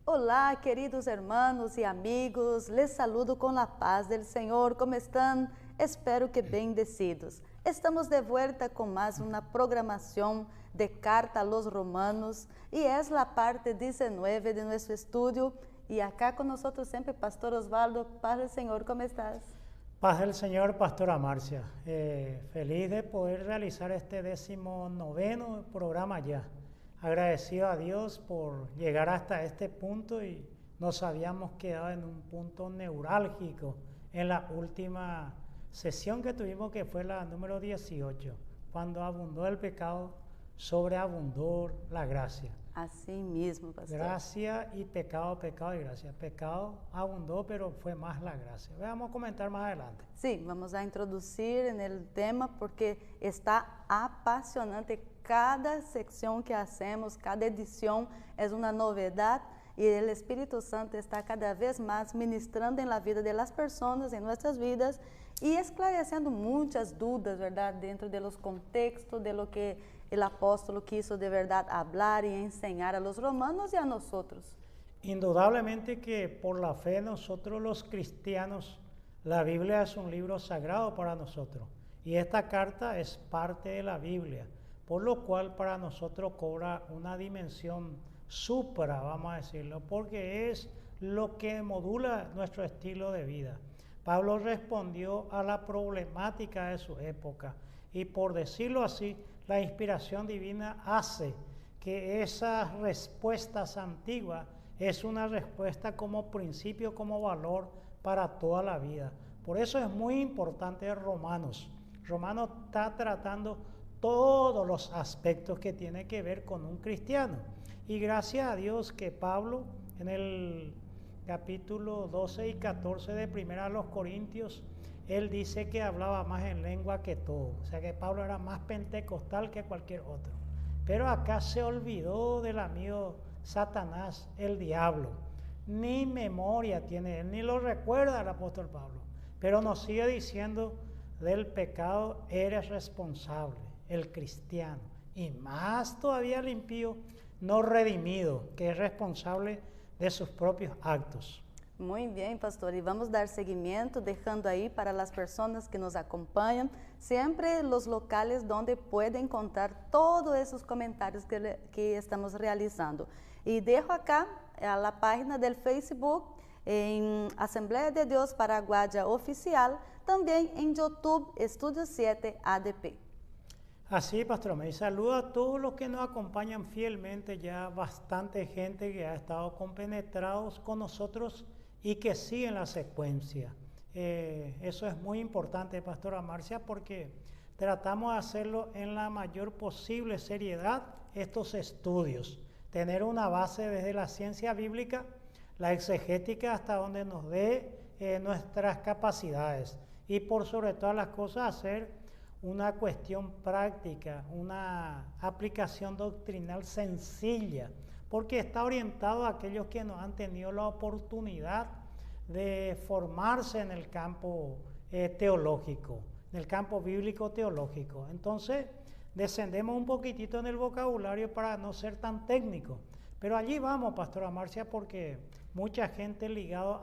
Olá, queridos hermanos e amigos, les saludo com a paz del Senhor. Como estão? Espero que bendecidos. Estamos de vuelta com mais uma programação de Carta a los Romanos e é a parte 19 de nosso estudio. E acá com nós sempre, Pastor Osvaldo. Paz del Senhor, como estás? Paz del Señor, Pastora Marcia. Feliz de poder realizar este 19º programa ya. Agradecido a Dios por llegar hasta este punto y nos habíamos quedado en un punto neurálgico en la última sesión que tuvimos, que fue la número 18, cuando abundó el pecado, sobreabundó la gracia. Assim mesmo, pastor. Gracia y pecado, pecado y gracia. Pecado abundó, pero fue más la gracia. Vamos a comentar más adelante. Sim, vamos a introduzir no tema porque está apaixonante. Cada secção que hacemos, cada edição é uma novidade e o Espírito Santo está cada vez mais ministrando na vida das pessoas, em nossas vidas e esclarecendo muitas dúvidas, verdade, dentro de los contextos de lo que o apóstolo quiso de verdade hablar e enseñar a los romanos e a nosotros. Indudablemente que por la fe nosotros los cristianos, la Biblia es un libro sagrado para nosotros y esta carta es parte de la Biblia, por lo cual para nosotros cobra una dimensión supra, vamos a decirlo, porque es lo que modula nuestro estilo de vida. Pablo respondió a la problemática de su época y, por decirlo así, la inspiración divina hace que esas respuestas antiguas es una respuesta como principio, como valor para toda la vida. Por eso es muy importante Romanos. Romanos está tratando todos los aspectos que tienen que ver con un cristiano. Y gracias a Dios que Pablo en el capítulo 12 y 14 de Primera a los Corintios, él dice que hablaba más en lengua que todo. O sea que Pablo era más pentecostal que cualquier otro. Pero acá se olvidó del amigo Satanás, el diablo. Ni memoria tiene él, ni lo recuerda el apóstol Pablo. Pero nos sigue diciendo del pecado eres responsable, el cristiano. Y más todavía el impío no redimido, que es responsable de sus propios actos. Muito bem, pastor. E vamos dar seguimento, deixando aí para as pessoas que nos acompanham, sempre os locais onde podem encontrar todos esses comentários que estamos realizando. E deixo acá a página do Facebook, em Assembleia de Deus Paraguaya Oficial, também em YouTube, Estudio 7 ADP. Así, pastor, me saludo a todos los que nos acompañan fielmente, ya bastante gente que ha estado compenetrados con nosotros y que siguen la secuencia. Eso es muy importante, pastora Marcia, porque tratamos de hacerlo en la mayor posible seriedad, estos estudios. Tener una base desde la ciencia bíblica, la exegética hasta donde nos dé nuestras capacidades. Y por sobre todas las cosas hacer una cuestión práctica, una aplicación doctrinal sencilla, porque está orientado a aquellos que no han tenido la oportunidad de formarse en el campo teológico, en el campo bíblico teológico. Entonces, descendemos un poquitito en el vocabulario para no ser tan técnico. Pero allí vamos, pastora Marcia, porque mucha gente ligada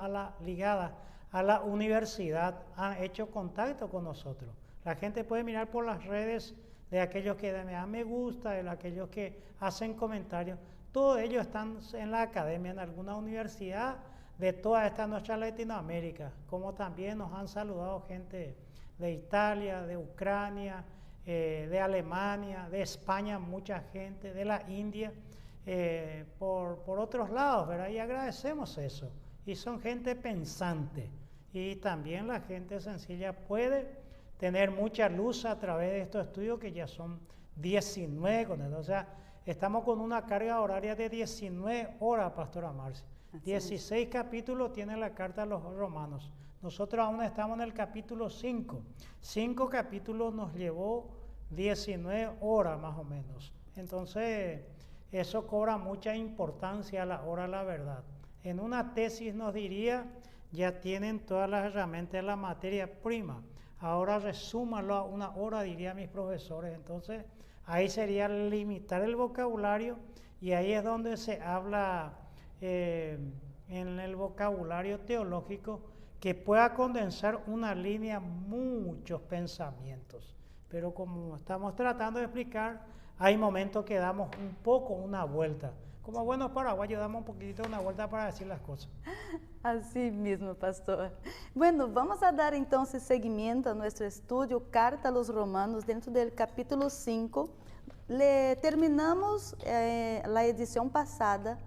a la universidad ha hecho contacto con nosotros. La gente puede mirar por las redes de aquellos que me dan me gusta, de aquellos que hacen comentarios. Todos ellos están en la academia, en alguna universidad de toda esta nuestra Latinoamérica, como también nos han saludado gente de Italia, de Ucrania, de Alemania, de España, mucha gente, de la India, por otros lados, ¿verdad? Y agradecemos eso. Y son gente pensante. Y también la gente sencilla puede tener mucha luz a través de estos estudios que ya son 19 con eso. O sea, estamos con una carga horaria de 19 horas, pastora Marcia. 16 capítulos tiene la carta a los romanos. Nosotros aún estamos en el capítulo 5. 5 capítulos nos llevó 19 horas más o menos. Entonces, eso cobra mucha importancia a la hora de la verdad. En una tesis nos diría, ya tienen todas las herramientas de la materia prima. Ahora resúmalo a una hora, dirían mis profesores. Entonces, ahí sería limitar el vocabulario y ahí es donde se habla en el vocabulario teológico que pueda condensar una línea muchos pensamientos. Pero como estamos tratando de explicar, hay momentos que damos un poco una vuelta. Como buenos paraguayos damos un poquitito una vuelta para decir las cosas. Así mismo, pastor. Bueno, vamos a dar entonces seguimiento a nuestro estudio Carta a los Romanos dentro del capítulo 5. Terminamos la edición pasada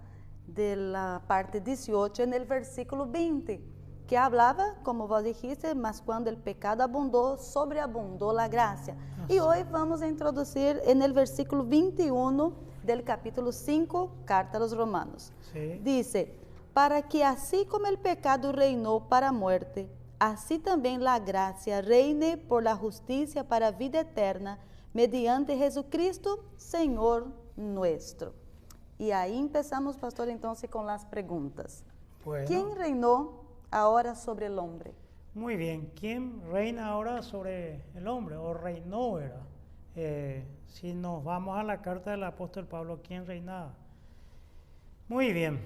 de la parte 18 en el versículo 20, que hablaba, como vos dijiste, mas cuando el pecado abundó, sobreabundó la gracia. Y hoy vamos a introducir en el versículo 21 del capítulo 5, Carta a los Romanos. Sí. Dice, para que así como el pecado reinó para muerte, así también la gracia reine por la justicia para vida eterna, mediante Jesucristo, Señor nuestro. Y ahí empezamos, pastor, entonces con las preguntas. Bueno. ¿Quién reinó ahora sobre el hombre? Muy bien, ¿quién reina ahora sobre el hombre? O reinó, ¿verdad? Si nos vamos a la carta del apóstol Pablo, ¿quién reinaba? Muy bien,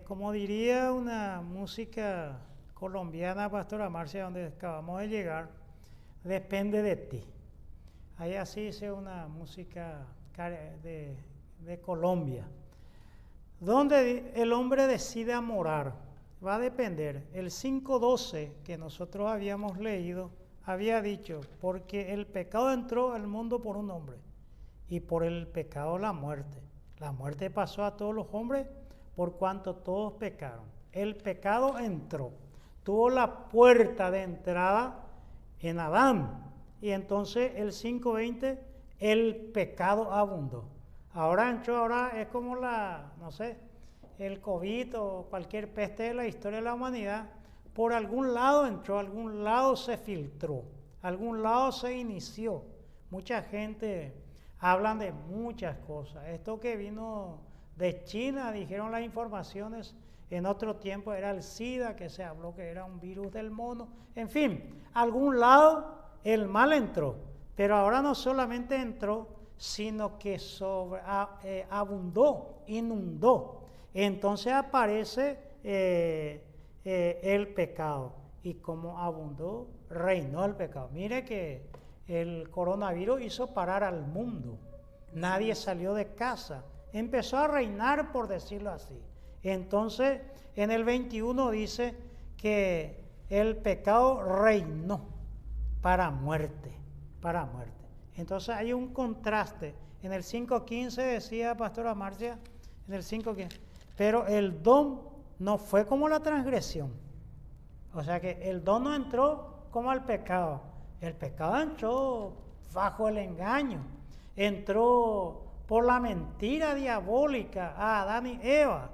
como diría una música colombiana, pastora Marcia, donde acabamos de llegar, depende de ti. Ahí así dice una música de Colombia, donde el hombre decida morar, va a depender. El 5:12 que nosotros habíamos leído, había dicho, porque el pecado entró al mundo por un hombre, y por el pecado la muerte. La muerte pasó a todos los hombres, por cuanto todos pecaron. El pecado entró, tuvo la puerta de entrada en Adán, y entonces el 5:20, el pecado abundó. Ahora entró, ahora es como no sé, el COVID o cualquier peste de la historia de la humanidad, por algún lado entró, algún lado se filtró, algún lado se inició. Mucha gente hablan de muchas cosas. Esto que vino de China, dijeron las informaciones, en otro tiempo era el SIDA, que se habló que era un virus del mono. En fin, algún lado el mal entró, pero ahora no solamente entró, sino que abundó, inundó. Entonces aparece el pecado, y como abundó, reinó el pecado. Mire que el coronavirus hizo parar al mundo, nadie salió de casa, empezó a reinar, por decirlo así. Entonces en el 21 dice que el pecado reinó para muerte, para muerte. Entonces hay un contraste. En el 5:15 decía pastora Marcia, en el 5:15, pero el don no fue como la transgresión. O sea que el don no entró como el pecado. El pecado entró bajo el engaño, entró por la mentira diabólica a Adán y Eva.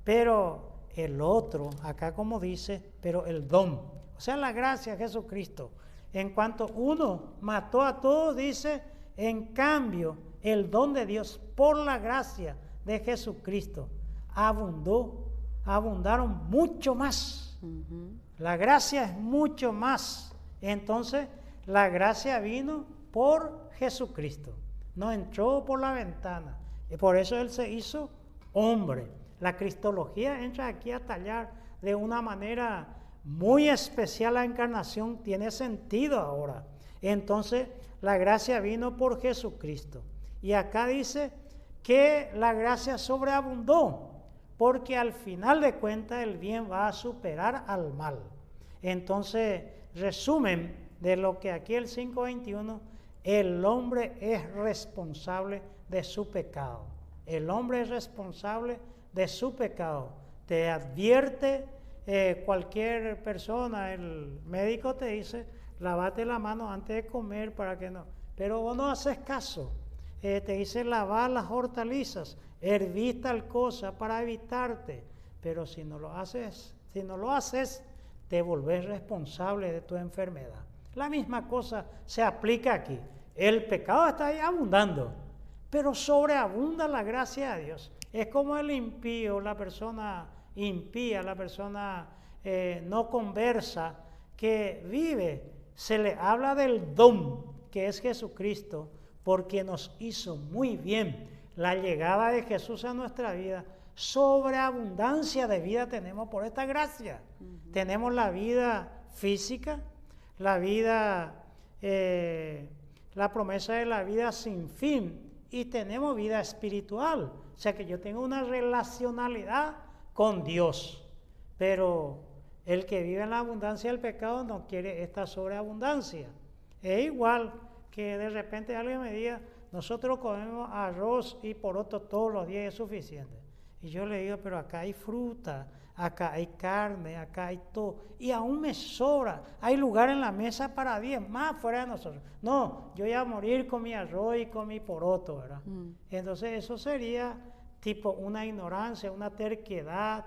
Pero el otro, acá como dice, pero el don, o sea, la gracia de Jesucristo. En cuanto uno mató a todos, dice, en cambio, el don de Dios por la gracia de Jesucristo abundaron mucho más. La gracia es mucho más. Entonces, la gracia vino por Jesucristo, no entró por la ventana. Y por eso Él se hizo hombre. La cristología entra aquí a tallar de una manera muy especial. La encarnación tiene sentido ahora. Entonces, la gracia vino por Jesucristo. Y acá dice que la gracia sobreabundó, porque al final de cuentas el bien va a superar al mal. Entonces, resumen de lo que aquí el 5:21, el hombre es responsable de su pecado. El hombre es responsable de su pecado. Te advierte cualquier persona, el médico te dice, lavate la mano antes de comer para que no. Pero vos no haces caso. Te dice lavar las hortalizas, hervir tal cosa para evitarte. Pero si no lo haces, te volvés responsable de tu enfermedad. La misma cosa se aplica aquí. El pecado está ahí abundando, pero sobreabunda la gracia de Dios. Es como el impío, la persona impía, la persona no conversa, que vive. Se le habla del don que es Jesucristo, porque nos hizo muy bien. La llegada de Jesús a nuestra vida sobreabundancia de vida tenemos por esta gracia. Tenemos la vida física, la vida, la promesa de la vida sin fin, y tenemos vida espiritual. O sea que yo tengo una relacionalidad con Dios, pero el que vive en la abundancia del pecado no quiere esta sobreabundancia. Es igual que de repente alguien me diga, nosotros comemos arroz y poroto todos los días, es suficiente. Y yo le digo, pero acá hay fruta, acá hay carne, acá hay todo, y aún me sobra, hay lugar en la mesa para 10 más fuera de nosotros. No, yo voy a morir con mi arroz y con mi poroto, ¿verdad? Entonces eso sería tipo una ignorancia, una terquedad,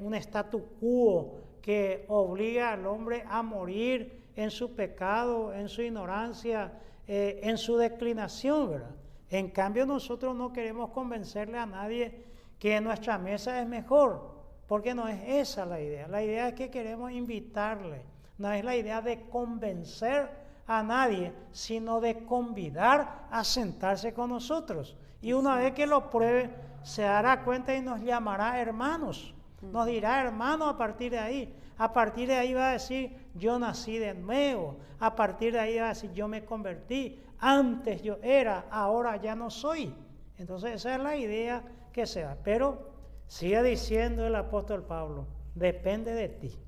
un statu quo que obliga al hombre a morir en su pecado, en su ignorancia, en su declinación, ¿verdad? En cambio nosotros no queremos convencerle a nadie que nuestra mesa es mejor, porque no es esa la idea. La idea es que queremos invitarle, no es la idea de convencer a nadie, sino de convidar a sentarse con nosotros. Y una vez que lo pruebe, se dará cuenta y nos llamará hermanos. Nos dirá hermano a partir de ahí. A partir de ahí va a decir, yo nací de nuevo. A partir de ahí va a decir, yo me convertí. Antes yo era, ahora ya no soy. Entonces esa es la idea que se da. Pero sigue diciendo el apóstol Pablo, depende de ti,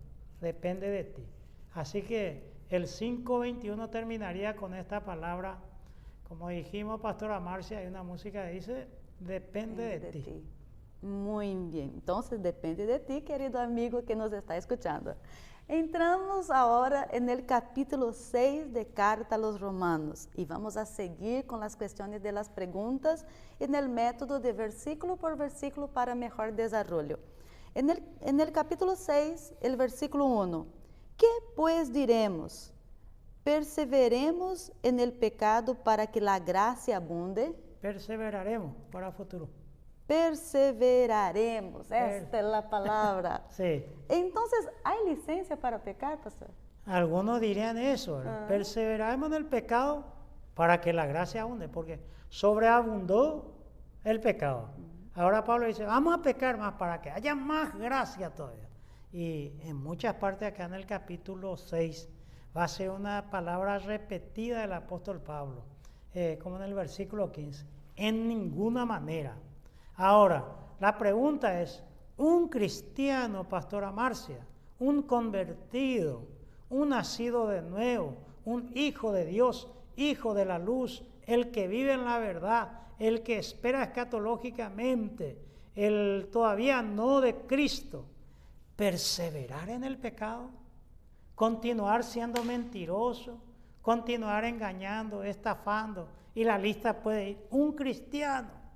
depende de ti. Así que el 5:21 terminaría con esta palabra. Como dijimos, pastora Marcia, hay una música que dice, depende de ti. Muy bien, entonces depende de ti, querido amigo que nos está escuchando. Entramos ahora en el capítulo 6 de Carta a los Romanos y vamos a seguir con las cuestiones de las preguntas en el método de versículo por versículo para mejor desarrollo. En el capítulo 6, el versículo 1, ¿qué pues diremos? ¿Perseveremos en el pecado para que la gracia abunde? Perseveraremos para el futuro. Perseveraremos, esta es la palabra. Sí. Entonces, ¿hay licencia para pecar, pastor? Algunos dirían eso, ¿verdad? Perseveraremos en el pecado para que la gracia abunde, porque sobreabundó el pecado. Ahora Pablo dice, vamos a pecar más para que haya más gracia todavía. Y en muchas partes acá en el capítulo 6 va a ser una palabra repetida del apóstol Pablo, como en el versículo 15, en ninguna manera. Ahora, la pregunta es, un cristiano, pastora Marcia, un convertido, un nacido de nuevo, un hijo de Dios, hijo de la luz, el que vive en la verdad, el que espera escatológicamente, el todavía no de Cristo, perseverar en el pecado, continuar siendo mentiroso, continuar engañando, estafando, y la lista puede ir, un cristiano.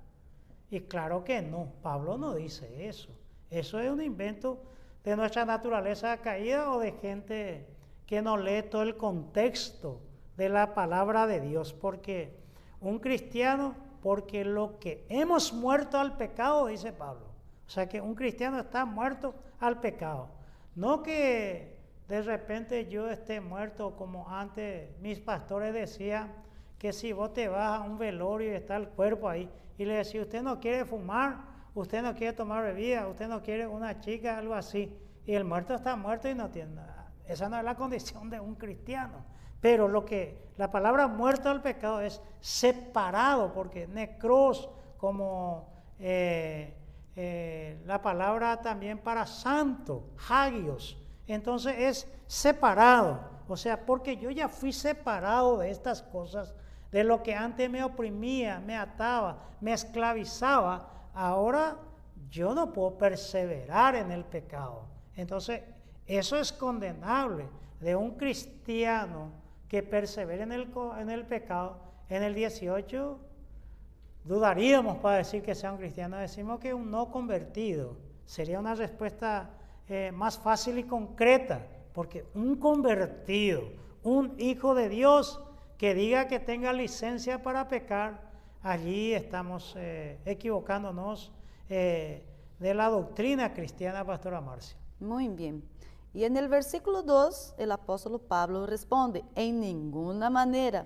Y claro que no, Pablo no dice eso. Eso es un invento de nuestra naturaleza caída o de gente que no lee todo el contexto de la palabra de Dios. Porque un cristiano, porque lo que hemos muerto al pecado, dice Pablo. O sea que un cristiano está muerto al pecado. No que de repente yo esté muerto como antes mis pastores decían, que si vos te vas a un velorio y está el cuerpo ahí, y le decís, usted no quiere fumar, usted no quiere tomar bebida, usted no quiere una chica, algo así, y el muerto está muerto y no tiene nada. Esa no es la condición de un cristiano. Pero lo que la palabra muerto al pecado es separado, porque necros, como la palabra también para santo, hagios, entonces es separado. O sea, porque yo ya fui separado de estas cosas, de lo que antes me oprimía, me ataba, me esclavizaba, ahora yo no puedo perseverar en el pecado. Entonces, eso es condenable de un cristiano que persevere en el pecado. En el 18 dudaríamos para decir que sea un cristiano, decimos que un no convertido. Sería una respuesta más fácil y concreta, porque un convertido, un hijo de Dios, que diga que tenga licencia para pecar, allí estamos equivocándonos de la doctrina cristiana, pastora Marcia. Muy bien. Y en el versículo 2, el apóstol Pablo responde, en ninguna manera,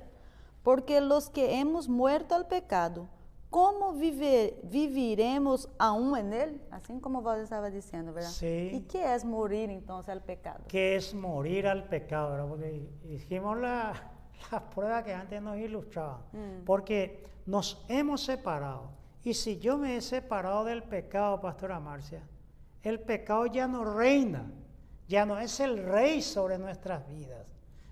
porque los que hemos muerto al pecado, ¿cómo viviremos aún en él? Así como vos estaba diciendo, ¿verdad? Sí. ¿Y qué es morir entonces al pecado? ¿Qué es morir al pecado? ¿Verdad? Porque hicimos la prueba que antes nos ilustraban. Porque nos hemos separado. Y si yo me he separado del pecado, Pastora Marcia, el pecado ya no reina, ya no es el rey sobre nuestras vidas.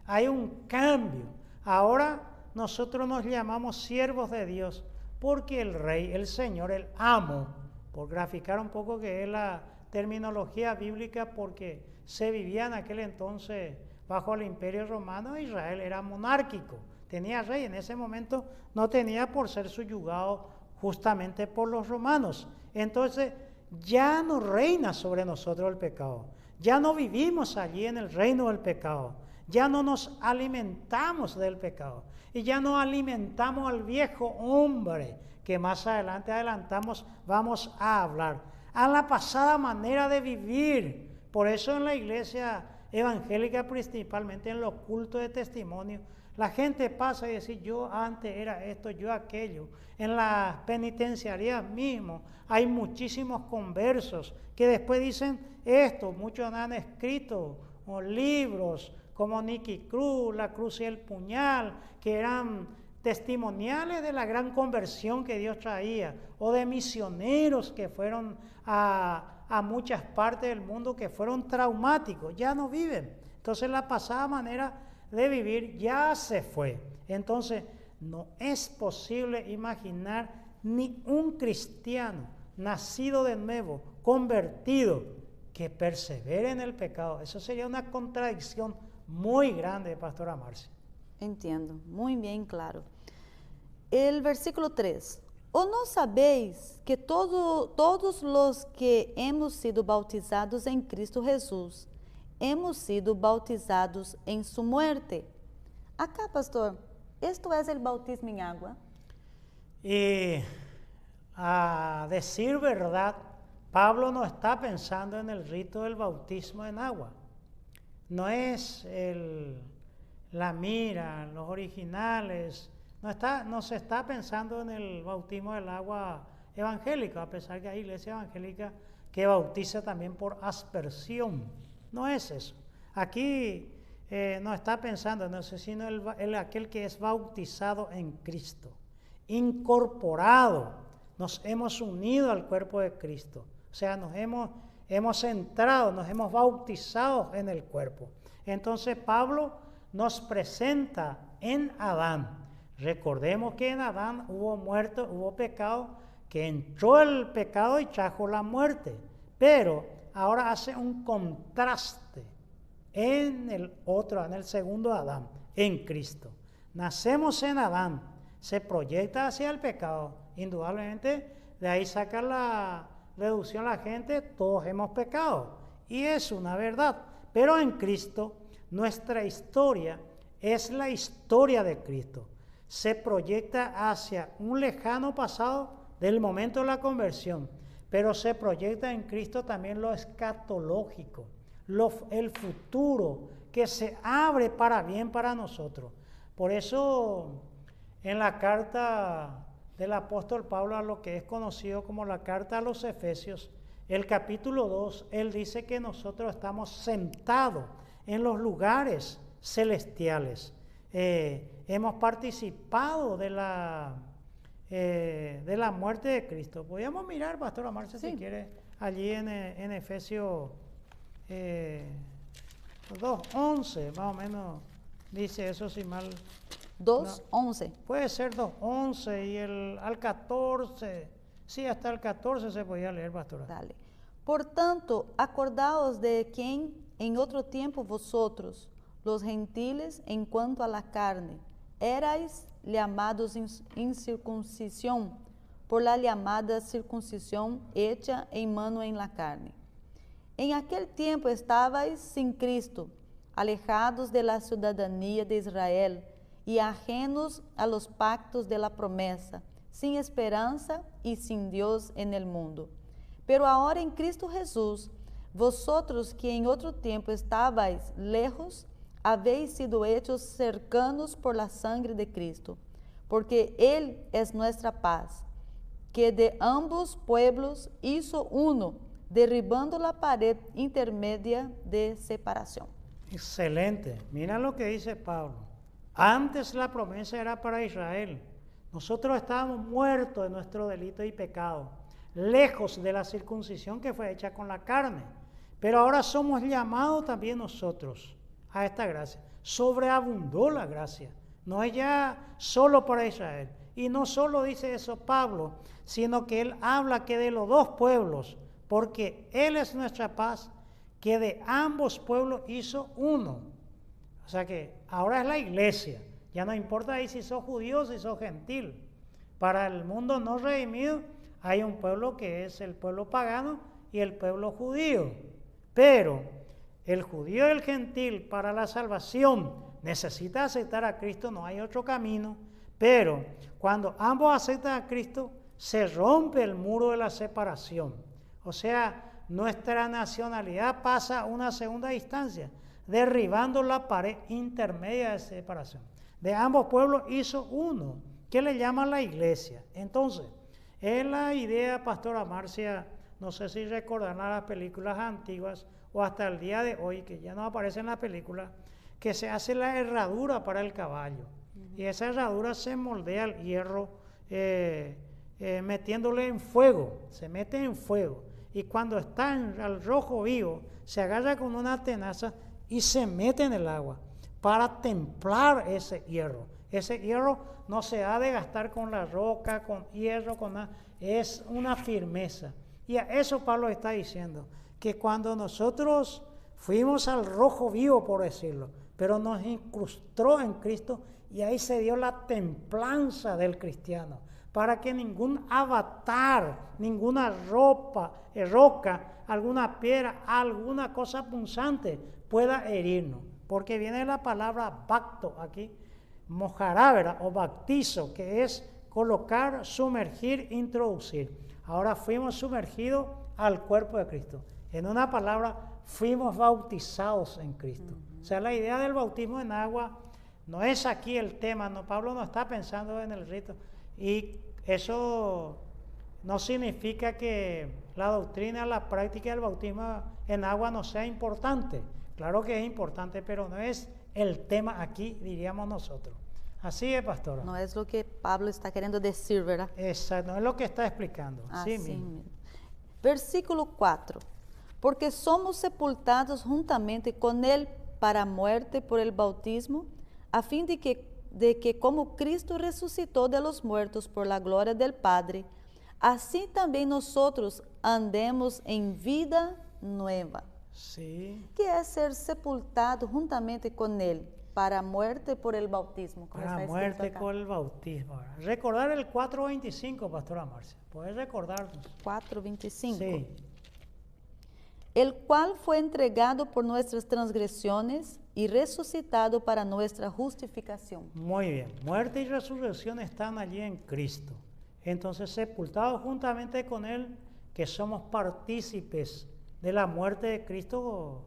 Hay un cambio. Ahora nosotros nos llamamos siervos de Dios porque el rey, el Señor, el amo, por graficar un poco que es la terminología bíblica, porque se vivía en aquel entonces bajo el imperio romano. Israel era monárquico, tenía rey, en ese momento no tenía por ser subyugado justamente por los romanos. Entonces ya no reina sobre nosotros el pecado, ya no vivimos allí en el reino del pecado, ya no nos alimentamos del pecado y ya no alimentamos al viejo hombre, que más adelantamos vamos a hablar, a la pasada manera de vivir. Por eso en la iglesia evangélica, principalmente en los cultos de testimonio, la gente pasa y dice, yo antes era esto, yo aquello. En las penitenciarías mismo hay muchísimos conversos que después dicen esto. Muchos han escrito libros como Nicky Cruz, La Cruz y el Puñal, que eran testimoniales de la gran conversión que Dios traía, o de misioneros que fueron a muchas partes del mundo que fueron traumáticos, ya no viven. Entonces la pasada manera de vivir ya se fue. Entonces no es posible imaginar ni un cristiano nacido de nuevo, convertido, que persevere en el pecado. Eso sería una contradicción muy grande, Pastora Marcia. Entiendo, muy bien claro. El versículo 3. ¿O no sabéis que todos los que hemos sido bautizados en Cristo Jesús, hemos sido bautizados en su muerte? Acá, pastor, ¿esto es el bautismo en agua? Y a decir verdad, Pablo no está pensando en el rito del bautismo en agua. No es la mira, los originales. No se está pensando en el bautismo del agua evangélico, a pesar que hay iglesia evangélica que bautiza también por aspersión. No es eso. Aquí no está pensando en eso, sino aquel que es bautizado en Cristo, incorporado. Nos hemos unido al cuerpo de Cristo. O sea, nos hemos entrado, nos hemos bautizado en el cuerpo. Entonces Pablo nos presenta en Adán. Recordemos que en Adán hubo muerte, hubo pecado, que entró el pecado y trajo la muerte. Pero ahora hace un contraste en el segundo Adán, en Cristo. Nacemos en Adán, se proyecta hacia el pecado. Indudablemente, de ahí saca la reducción a la gente, todos hemos pecado. Y es una verdad. Pero en Cristo, nuestra historia es la historia de Cristo. Se proyecta hacia un lejano pasado del momento de la conversión, pero se proyecta en Cristo también lo escatológico, el futuro que se abre para bien para nosotros. Por eso en la carta del apóstol Pablo, a lo que es conocido como la carta a los Efesios, el capítulo 2, él dice que nosotros estamos sentados en los lugares celestiales. Hemos participado de la muerte de Cristo. Podríamos mirar, Pastora Marcia, sí, si quiere, allí en Efesios 2:11, más o menos dice eso, si mal. 2:11. No, puede ser 2:11 y al 14, sí, hasta el 14 se podía leer, Pastora. Dale. Por tanto, acordaos de quien en otro tiempo vosotros, los gentiles, en cuanto a la carne, erais llamados incircuncisión, por la llamada circuncisión hecha en mano en la carne. En aquel tiempo estabais sin Cristo, alejados de la ciudadanía de Israel y ajenos a los pactos de la promesa, sin esperanza y sin Dios en el mundo. Pero ahora en Cristo Jesús, vosotros que en otro tiempo estabais lejos, habéis sido hechos cercanos por la sangre de Cristo, porque Él es nuestra paz, que de ambos pueblos hizo uno, derribando la pared intermedia de separación. Excelente. Mira lo que dice Pablo. Antes la promesa era para Israel. Nosotros estábamos muertos de nuestro delito y pecado, lejos de la circuncisión que fue hecha con la carne. Pero ahora somos llamados también nosotros a esta gracia. Sobreabundó la gracia. No es ya solo para Israel. Y no solo dice eso Pablo, sino que él habla que de los dos pueblos, porque Él es nuestra paz, que de ambos pueblos hizo uno. O sea que ahora es la iglesia. Ya no importa ahí si sos judío o si sos gentil. Para el mundo no redimido hay un pueblo que es el pueblo pagano y el pueblo judío. Pero el judío y el gentil para la salvación necesita aceptar a Cristo, no hay otro camino. Pero cuando ambos aceptan a Cristo, se rompe el muro de la separación. O sea, nuestra nacionalidad pasa a una segunda instancia, derribando la pared intermedia de separación. De ambos pueblos hizo uno, que le llaman la iglesia. Entonces, es la idea, Pastora Marcia, no sé si recordarán las películas antiguas o hasta el día de hoy, que ya no aparece en la película, que se hace la herradura para el caballo. Y esa herradura se moldea al hierro metiéndole en fuego, se mete en fuego. Y cuando está al rojo vivo, se agarra con una tenaza y se mete en el agua para templar ese hierro. Ese hierro no se ha de gastar con la roca, con hierro, con nada. Es una firmeza. Y a eso Pablo está diciendo, que cuando nosotros fuimos al rojo vivo, por decirlo, pero nos incrustó en Cristo, y ahí se dio la templanza del cristiano, para que ningún avatar, ninguna roca, alguna piedra, alguna cosa punzante pueda herirnos. Porque viene la palabra bacto aquí, mojará, ¿verdad? O baptizo, que es colocar, sumergir, introducir. Ahora fuimos sumergidos al cuerpo de Cristo. En una palabra, fuimos bautizados en Cristo. O sea, la idea del bautismo en agua no es aquí el tema, no, Pablo no está pensando en el rito. Y eso no significa que la doctrina, la práctica del bautismo en agua no sea importante. Claro que es importante, pero no es el tema aquí, diríamos nosotros. Así es, pastora. No es lo que Pablo está queriendo decir, ¿verdad? Exacto, no es lo que está explicando. Así Sí mismo. mismo. Versículo 4. Porque somos sepultados juntamente con Él para muerte por el bautismo, a fin de que como Cristo resucitó de los muertos por la gloria del Padre, así también nosotros andemos en vida nueva. Sí. Que es ser sepultado juntamente con Él para muerte por el bautismo. Para muerte por el bautismo. Recordar el 4:25, pastora Marcia. ¿Puedes recordarnos? 4:25. Sí. El cual fue entregado por nuestras transgresiones y resucitado para nuestra justificación. Muy bien. Muerte y resurrección están allí en Cristo. Entonces, sepultados juntamente con Él, que somos partícipes de la muerte de Cristo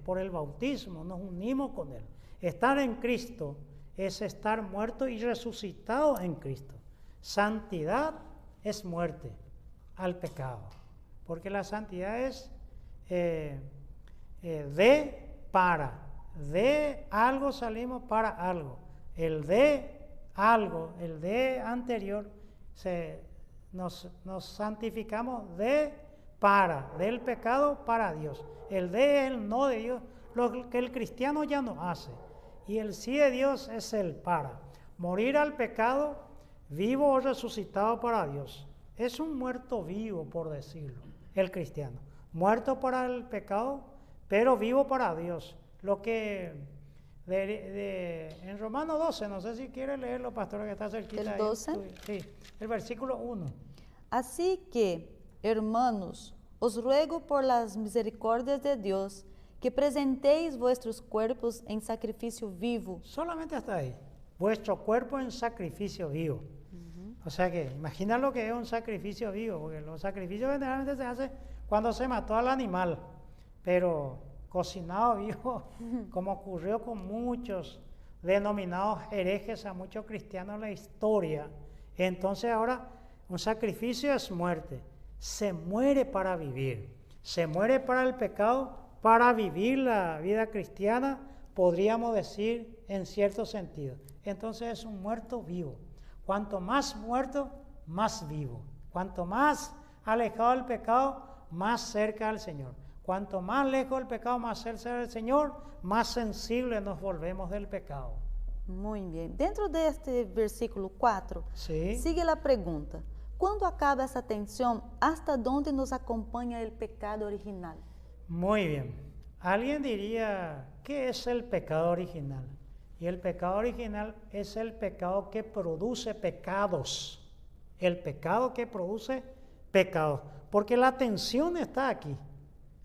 por el bautismo, nos unimos con Él. Estar en Cristo es estar muerto y resucitado en Cristo. Santidad es muerte al pecado, porque la santidad es de algo salimos para algo. El de algo, el de anterior, nos santificamos del pecado para Dios. El de es el no de Dios, lo que el cristiano ya no hace. Y el sí de Dios es el para. Morir al pecado, vivo o resucitado para Dios. Es un muerto vivo, por decirlo, el cristiano. Muerto para el pecado, pero vivo para Dios. Lo que en Romanos 12, no sé si quiere leerlo, pastor, que está cerquita. ¿El 12? Ahí. Sí, el versículo 1. Así que, hermanos, os ruego por las misericordias de Dios que presentéis vuestros cuerpos en sacrificio vivo. Solamente hasta ahí. Vuestro cuerpo en sacrificio vivo. O sea que, imagina lo que es un sacrificio vivo, porque los sacrificios generalmente se hacen cuando se mató al animal, pero cocinado vivo, como ocurrió con muchos denominados herejes a muchos cristianos en la historia. Entonces ahora Un sacrificio es muerte. Se muere para vivir. Se muere para el pecado, para vivir la vida cristiana, podríamos decir en cierto sentido. Entonces es un muerto vivo. Cuanto más muerto, más vivo. Cuanto más alejado del pecado, más cerca del Señor. Cuanto más lejos del pecado, más cerca del Señor, más sensibles nos volvemos del pecado. Muy bien. Dentro de este versículo 4, Sí. sigue la pregunta. ¿Cuándo acaba esa tensión? ¿Hasta dónde nos acompaña el pecado original? Muy bien. Alguien diría, ¿qué es el pecado original? Y el pecado original es el pecado que produce pecados. El pecado que produce pecados. Porque la tensión está aquí.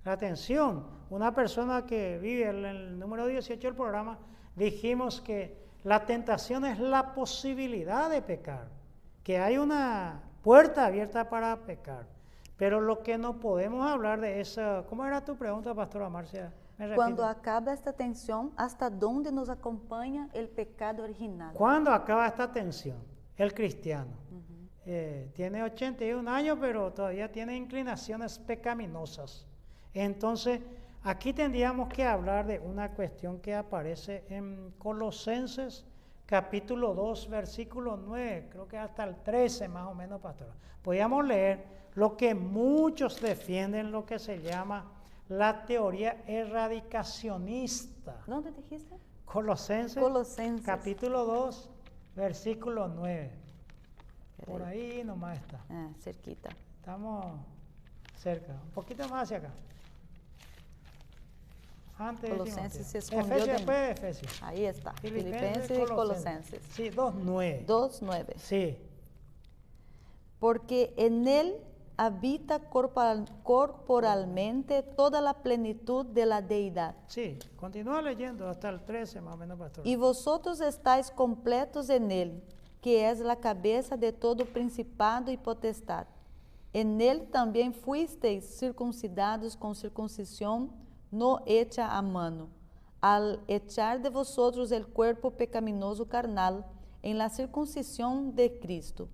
La tensión. Una persona que vive en el número 18 del programa, dijimos que la tentación es la posibilidad de pecar. Que hay una puerta abierta para pecar. Pero lo que no podemos hablar de eso, ¿cómo era tu pregunta, pastora Marcia? Cuando acaba esta tensión, ¿hasta dónde nos acompaña el pecado original? ¿Cuándo acaba esta tensión? El cristiano. Tiene 81 años, pero todavía tiene inclinaciones pecaminosas. Entonces, aquí tendríamos que hablar de una cuestión que aparece en Colosenses capítulo 2, versículo 9, creo que hasta el 13 más o menos, pastora. Podríamos leer lo que muchos defienden, lo que se llama la teoría erradicacionista. ¿Dónde dijiste? Colosenses, capítulo 2, versículo 9. Por ahí nomás está. Cerquita. Estamos cerca, un poquito más hacia acá. Antes Colosenses se escondió Efesios, de después de Efesios. Ahí está. Filipenses Filipenses y Colosenses. Sí, 2:9. 2:9. Sí. Porque en él habita corporalmente toda la plenitud de la deidad. Sí, continúa leyendo hasta el 13 más o menos, pastor. Y vosotros estáis completos en él, que es la cabeza de todo principado y potestad. En él también fuisteis circuncidados con circuncisión no hecha a mano, al echar de vosotros el cuerpo pecaminoso carnal en la circuncisión de Cristo,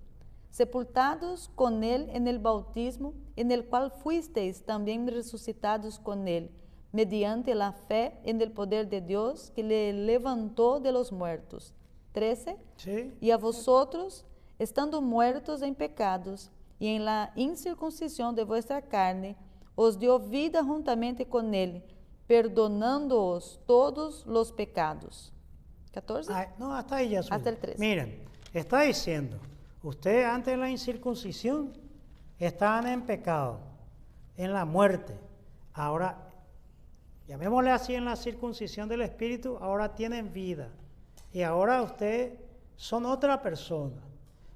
sepultados con él en el bautismo, en el cual fuisteis también resucitados con él, mediante la fe en el poder de Dios que le levantó de los muertos. 13. Sí. Y a vosotros, estando muertos en pecados y en la incircuncisión de vuestra carne, os dio vida juntamente con él, perdonándoos todos los pecados. 14. No, hasta ahí ya sube. Hasta el 13. Miren, está diciendo, ustedes antes de la incircuncisión estaban en pecado, en la muerte. Ahora, llamémosle así, en la circuncisión del Espíritu, ahora tienen vida. Y ahora ustedes son otra persona.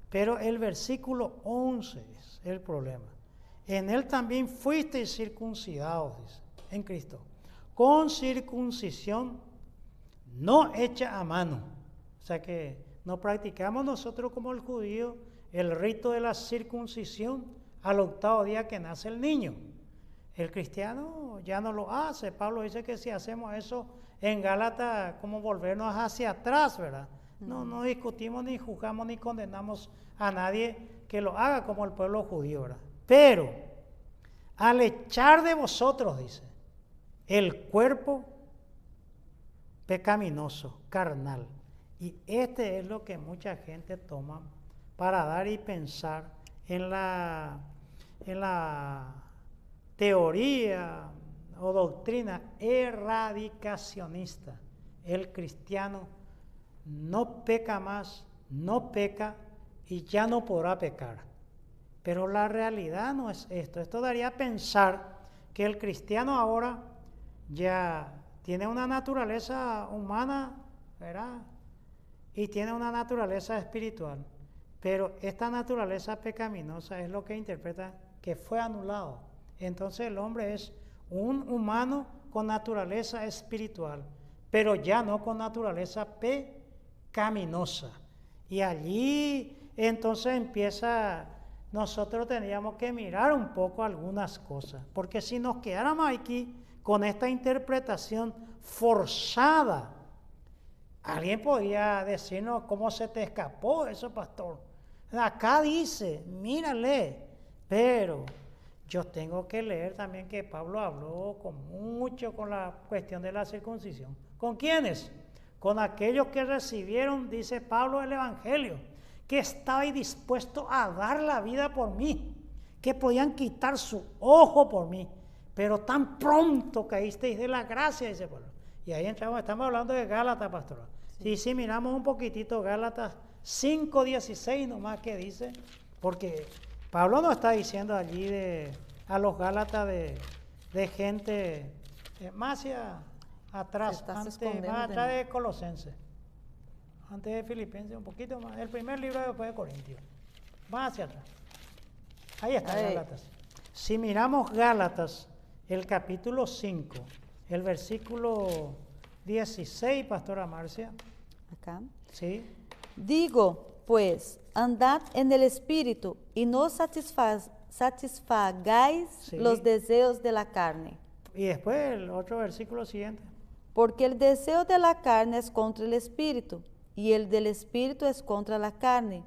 Pero el versículo 11 es el problema. En él también fuisteis circuncidados, dice, en Cristo, con circuncisión no hecha a mano. O sea que no practicamos nosotros como el judío el rito de la circuncisión al 8º día que nace el niño. El cristiano ya no lo hace. Pablo dice que si hacemos eso en Gálatas, como volvernos hacia atrás, ¿verdad? No discutimos, ni juzgamos, ni condenamos a nadie que lo haga como el pueblo judío, ¿verdad? Pero al echar de vosotros, dice, el cuerpo pecaminoso, carnal. Y este es lo que mucha gente toma para dar y pensar en la teoría o doctrina erradicacionista. El cristiano no peca más, no peca y ya no podrá pecar. Pero la realidad no es esto. Esto daría a pensar que el cristiano ahora ya tiene una naturaleza humana, ¿verdad? Y tiene una naturaleza espiritual. Pero esta naturaleza pecaminosa es lo que interpreta que fue anulado. Entonces el hombre es un humano con naturaleza espiritual, pero ya no con naturaleza pecaminosa. Y allí entonces nosotros tendríamos que mirar un poco algunas cosas, porque si nos quedáramos aquí con esta interpretación forzada, alguien podría decirnos cómo se te escapó eso, pastor. Acá dice, mírale, pero yo tengo que leer también que Pablo habló con la cuestión de la circuncisión. ¿Con quiénes? Con aquellos que recibieron, dice Pablo, el Evangelio, que estabais dispuestos a dar la vida por mí, que podían quitar su ojo por mí, pero tan pronto caísteis de la gracia, dice Pablo. Y ahí estamos hablando de Gálatas, pastora. Sí. Si miramos un poquitito Gálatas 5:16 nomás que dice, porque Pablo no está diciendo allí a los Gálatas de gente más hacia atrás, más atrás de Colosenses, antes de Filipenses, un poquito más, el primer libro después de Corintios, más hacia atrás. Ahí está Gálatas. Si miramos Gálatas, el capítulo 5, el versículo 16, pastora Marcia. Acá. Sí. Digo, pues, andad en el Espíritu y no satisfagáis Sí. los deseos de la carne. Y después el otro versículo siguiente. Porque el deseo de la carne es contra el Espíritu, y el del Espíritu es contra la carne.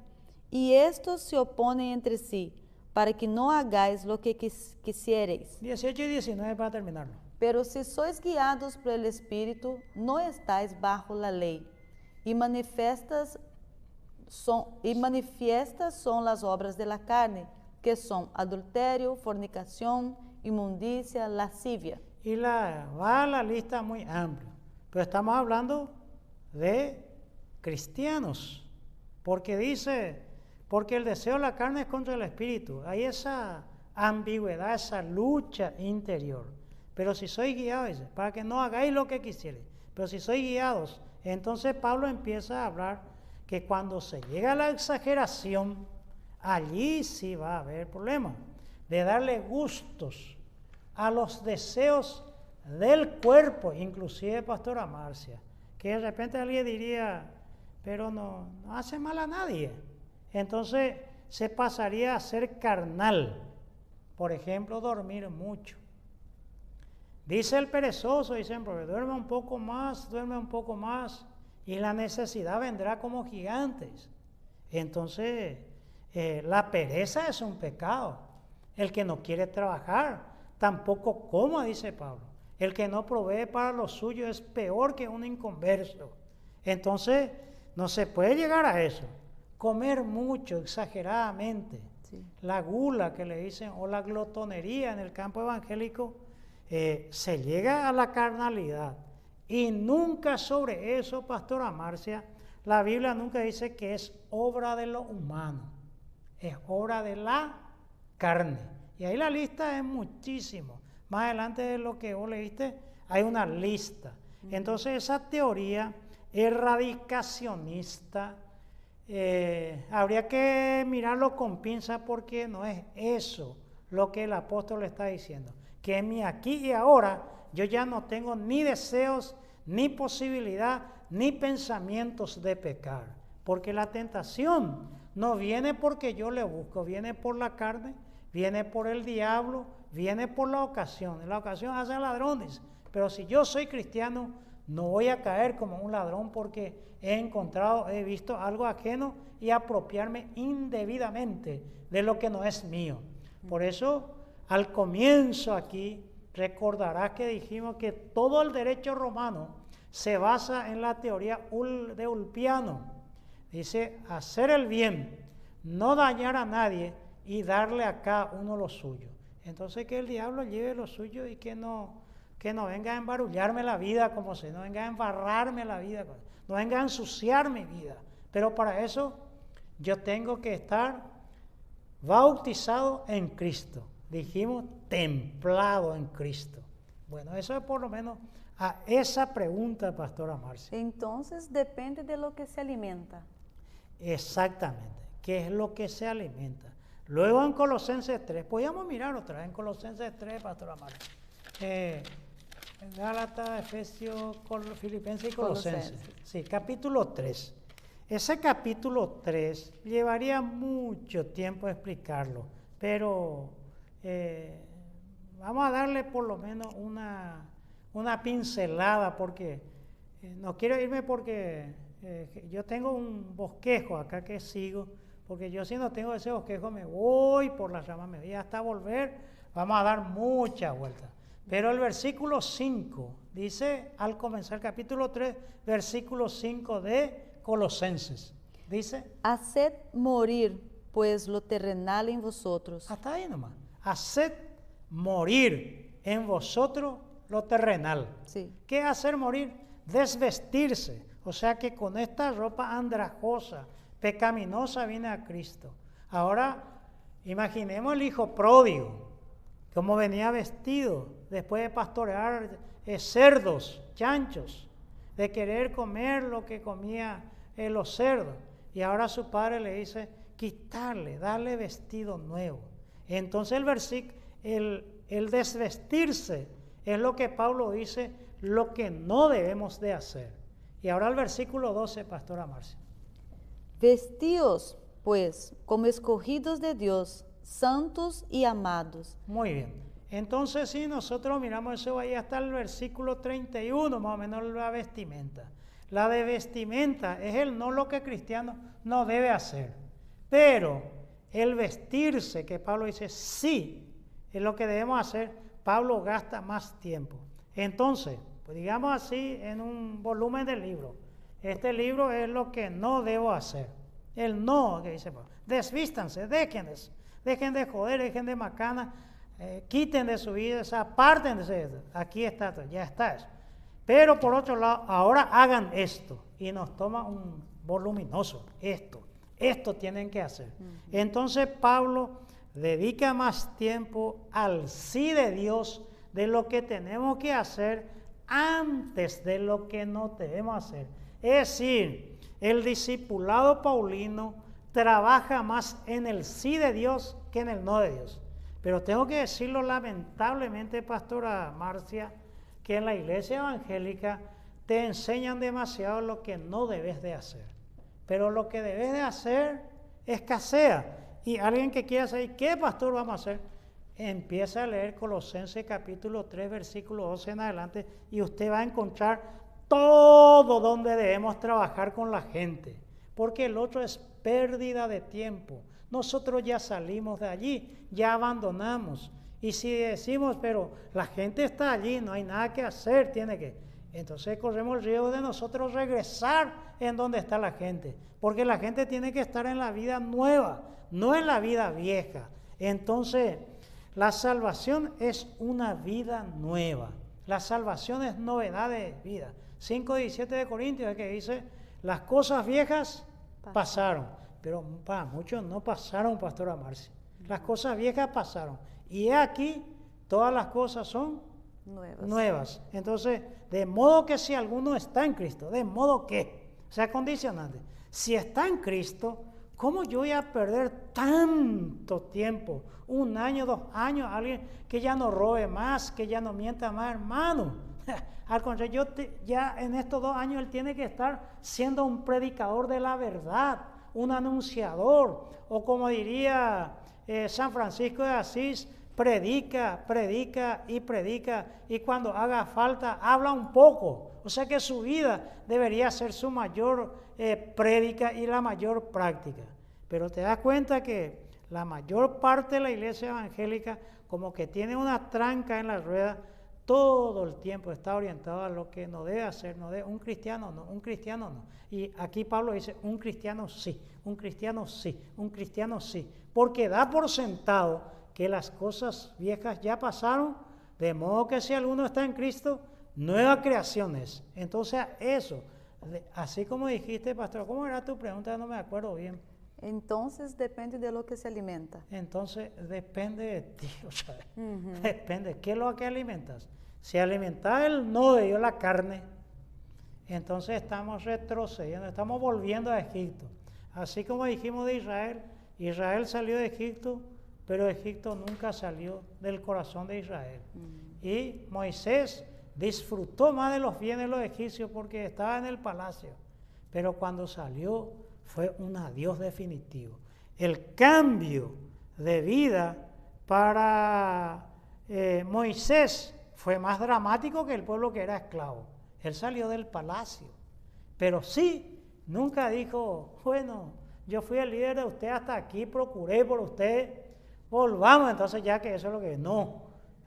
Y estos se oponen entre sí, para que no hagáis lo que quisiereis. 18 y 19 para terminarlo. Pero si sois guiados por el Espíritu, no estáis bajo la ley. Y manifiestas son las obras de la carne, que son adulterio, fornicación, inmundicia, lascivia. Y va la lista muy amplia, pero estamos hablando de cristianos, porque dice, porque el deseo de la carne es contra el espíritu. Hay esa ambigüedad, esa lucha interior. Pero si sois guiados, dice, para que no hagáis lo que quisierais, pero si sois guiados, entonces Pablo empieza a hablar que cuando se llega a la exageración, allí sí va a haber problema de darle gustos a los deseos del cuerpo, inclusive pastora Marcia, que de repente alguien diría, pero no hace mal a nadie. Entonces se pasaría a ser carnal. Por ejemplo, dormir mucho. Dice el perezoso, dicen, porque duerme un poco más, y la necesidad vendrá como gigantes. Entonces, la pereza es un pecado. El que no quiere trabajar, tampoco coma, dice Pablo. El que no provee para lo suyo es peor que un inconverso. Entonces, no se puede llegar a eso. Comer mucho, exageradamente. Sí. La gula que le dicen, o la glotonería en el campo evangélico, se llega a la carnalidad. Y nunca sobre eso, pastora Marcia, la Biblia nunca dice que es obra de lo humano. Es obra de la carne. Y ahí la lista es muchísimo. Más adelante de lo que vos leíste, hay una lista. Entonces esa teoría erradicacionista, habría que mirarlo con pinza, porque no es eso lo que el apóstol está diciendo. Que en mi aquí y ahora yo ya no tengo ni deseos, ni posibilidad, ni pensamientos de pecar. Porque la tentación no viene porque yo le busco, viene por la carne, viene por el diablo, viene por la ocasión. En la ocasión hace ladrones. Pero si yo soy cristiano, no voy a caer como un ladrón porque he visto algo ajeno y apropiarme indebidamente de lo que no es mío. Por eso, al comienzo aquí, recordarás que dijimos que todo el derecho romano se basa en la teoría de Ulpiano. Dice, hacer el bien, no dañar a nadie y darle a cada uno lo suyo. Entonces que el diablo lleve lo suyo y que no venga a embarullarme la vida, como se, no venga a embarrarme la vida, no venga a ensuciar mi vida. Pero para eso yo tengo que estar bautizado en Cristo. Dijimos, templado en Cristo. Bueno, eso es por lo menos a esa pregunta, pastora Marcia. Entonces depende de lo que se alimenta. Exactamente, ¿qué es lo que se alimenta? Luego en Colosenses 3, podríamos mirar otra vez en Colosenses 3, pastora Marcia. Gálatas, Efesios, Filipenses y Colosenses. Sí, capítulo 3. Ese capítulo 3 llevaría mucho tiempo explicarlo, pero vamos a darle por lo menos una pincelada, porque no quiero irme porque yo tengo un bosquejo acá que sigo, porque yo si no tengo ese bosquejo me voy por las ramas, me voy hasta volver, vamos a dar muchas vueltas. Pero el versículo 5 dice, al comenzar el capítulo 3, versículo 5 de Colosenses, dice, haced morir pues lo terrenal en vosotros. hasta ahí nomás, haced morir en vosotros lo terrenal. Sí. ¿Qué hacer morir? Desvestirse. O sea que con esta ropa andrajosa, pecaminosa, viene a Cristo. Ahora, imaginemos el hijo pródigo, cómo venía vestido después de pastorear cerdos, chanchos, de querer comer lo que comía los cerdos. Y ahora su padre le dice, quitarle, darle vestido nuevo. Entonces el desvestirse es lo que Pablo dice, lo que no debemos de hacer. Y ahora el versículo 12, Pastora Marcia. Vestíos, pues, como escogidos de Dios, santos y amados. Muy bien. Entonces, si nosotros miramos eso ahí hasta el versículo 31, más o menos la vestimenta. La de vestimenta es no lo que el cristiano no debe hacer. Pero el vestirse, que Pablo dice, sí, es lo que debemos hacer, Pablo gasta más tiempo. Entonces, pues digamos así, en un volumen del libro, este libro es lo que no debo hacer. El no, que dice Pablo. Desvístanse, dejen de joder, dejen de macana, quiten de su vida, apártense de eso. Aquí está, ya está eso. Pero por otro lado, ahora hagan esto. Y nos toma un voluminoso, esto tienen que hacer. Entonces Pablo dedica más tiempo al sí de Dios de lo que tenemos que hacer antes de lo que no debemos hacer. Es decir, el discipulado paulino trabaja más en el sí de Dios que en el no de Dios. Pero tengo que decirlo lamentablemente, Pastora Marcia, que en la iglesia evangélica te enseñan demasiado lo que no debes de hacer. Pero lo que debes de hacer escasea. Y alguien que quiera saber, ¿qué pastor vamos a hacer? Empieza a leer Colosenses capítulo 3, versículo 12 en adelante, y usted va a encontrar todo donde debemos trabajar con la gente. Porque el otro es pérdida de tiempo. Nosotros ya salimos de allí, ya abandonamos. Y si decimos, pero la gente está allí, no hay nada que hacer, entonces corremos el riesgo de nosotros regresar en donde está la gente. Porque la gente tiene que estar en la vida nueva, no en la vida vieja. Entonces, la salvación es una vida nueva. La salvación es novedad de vida. 5:17 de Corintios es que dice, las cosas viejas pasaron. Pero para muchos no pasaron, Pastora Marcia. Las cosas viejas pasaron. Y aquí todas las cosas son nuevas. Entonces, de modo que si alguno está en Cristo, de modo que, o sea, condicionante. Si está en Cristo, ¿cómo yo voy a perder tanto tiempo? 1 año, 2 años, alguien que ya no robe más, que ya no mienta más, hermano. Al contrario, ya en estos 2 años él tiene que estar siendo un predicador de la verdad, un anunciador, o como diría San Francisco de Asís, predica, y cuando haga falta, habla un poco. O sea que su vida debería ser su mayor prédica y la mayor práctica. Pero te das cuenta que la mayor parte de la iglesia evangélica como que tiene una tranca en la rueda, todo el tiempo está orientado a lo que no debe hacer, un cristiano no. Y aquí Pablo dice, un cristiano sí, porque da por sentado que las cosas viejas ya pasaron, de modo que si alguno está en Cristo, nueva creación es. Entonces eso, así como dijiste, pastor, ¿cómo era tu pregunta? No me acuerdo bien. Entonces depende de lo que se alimenta. Entonces depende de ti, o sea, depende, ¿qué es lo que alimentas? Si alimentas el no de Dios, la carne, entonces estamos retrocediendo, estamos volviendo a Egipto. Así como dijimos de Israel, Israel salió de Egipto, pero Egipto nunca salió del corazón de Israel. Y Moisés disfrutó más de los bienes de los egipcios porque estaba en el palacio, pero cuando salió fue un adiós definitivo. El cambio de vida para Moisés fue más dramático que el pueblo que era esclavo. Él salió del palacio, pero sí, nunca dijo, bueno, yo fui el líder de usted hasta aquí, procuré por usted, volvamos entonces ya que eso es lo que no.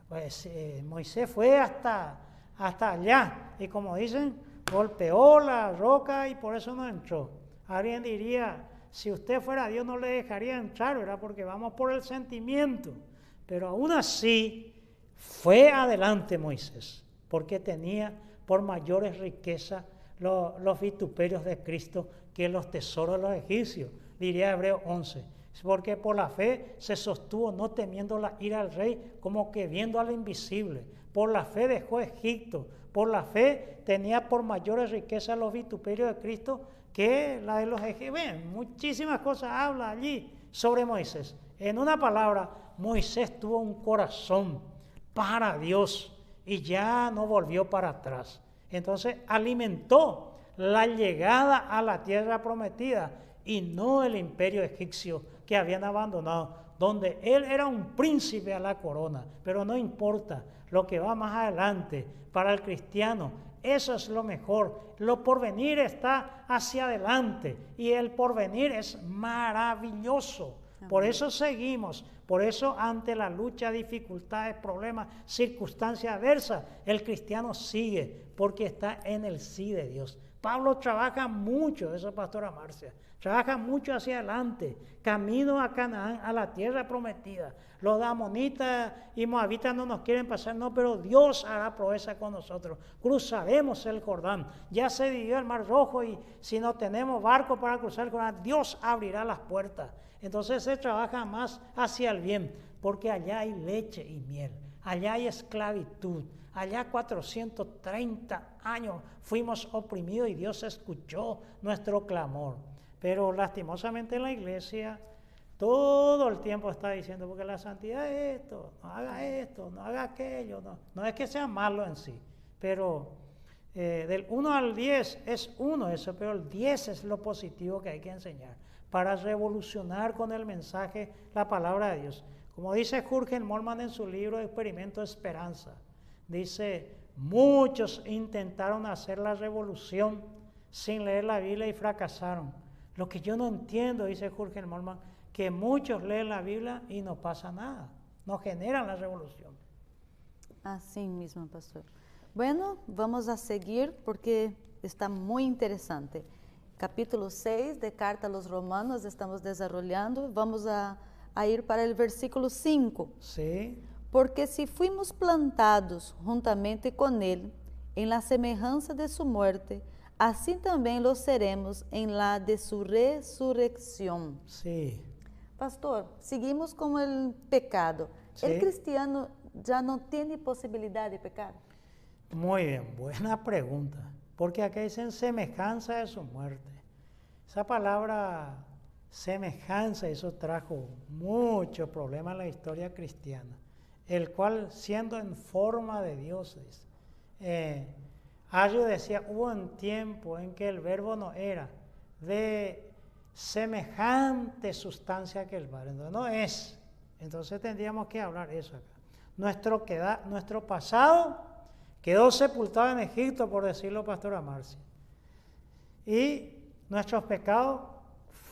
Pues Moisés fue hasta allá y como dicen, golpeó la roca y por eso no entró. Alguien diría, si usted fuera Dios no le dejaría entrar, ¿verdad? Porque vamos por el sentimiento. Pero aún así fue adelante Moisés, porque tenía por mayores riquezas los vituperios de Cristo que los tesoros de los egipcios, diría Hebreos 11. Porque por la fe se sostuvo no temiendo la ira del rey, como que viendo al invisible. Por la fe dejó Egipto. Por la fe tenía por mayores riquezas los vituperios de Cristo que la de los egipcios. Ven, muchísimas cosas habla allí sobre Moisés. En una palabra, Moisés tuvo un corazón para Dios y ya no volvió para atrás. Entonces alimentó la llegada a la tierra prometida y no el imperio egipcio que habían abandonado, donde él era un príncipe a la corona, pero no importa lo que va más adelante para el cristiano, eso es lo mejor, lo porvenir está hacia adelante y el porvenir es maravilloso. Por eso seguimos, por eso ante la lucha, dificultades, problemas, circunstancias adversas, el cristiano sigue porque está en el sí de Dios. Pablo trabaja mucho, eso pastora Marcia, trabaja mucho hacia adelante, camino a Canaán, a la tierra prometida. Los amonitas y moabitas no nos quieren pasar, no, pero Dios hará proeza con nosotros. Cruzaremos el Jordán, ya se dividió el Mar Rojo y si no tenemos barco para cruzar el Jordán, Dios abrirá las puertas. Entonces se trabaja más hacia el bien, porque allá hay leche y miel, allá hay esclavitud, allá 430 años fuimos oprimidos y Dios escuchó nuestro clamor. Pero lastimosamente la iglesia todo el tiempo está diciendo, porque la santidad es esto, no haga aquello, no es que sea malo en sí, pero del 1 al 10 es 1 eso, pero el 10 es lo positivo que hay que enseñar para revolucionar con el mensaje la palabra de Dios. Como dice Jürgen Moltmann en su libro Experimento de Esperanza, dice, muchos intentaron hacer la revolución sin leer la Biblia y fracasaron. Lo que yo no entiendo, dice Jürgen Moltmann, que muchos leen la Biblia y no pasa nada, no generan la revolución. Así mismo, pastor. Bueno, vamos a seguir porque está muy interesante. Capítulo 6 de Carta a los Romanos estamos desarrollando. Vamos a ir para el versículo 5. Sí. Porque si fuimos plantados juntamente con Él en la semejanza de su muerte, así también lo seremos en la de su resurrección. Sí. Pastor, seguimos con el pecado. Sí. ¿El cristiano ya no tiene posibilidad de pecar? Muy bien, buena pregunta. Porque aquí dicen semejanza de su muerte. Esa palabra semejanza, eso trajo mucho problema en la historia cristiana. El cual, siendo en forma de dioses, Ario decía, hubo un tiempo en que el verbo no era de semejante sustancia que el Padre, entonces no es. Entonces tendríamos que hablar eso acá. Nuestro pasado quedó sepultado en Egipto, por decirlo pastora Marcia. Y nuestros pecados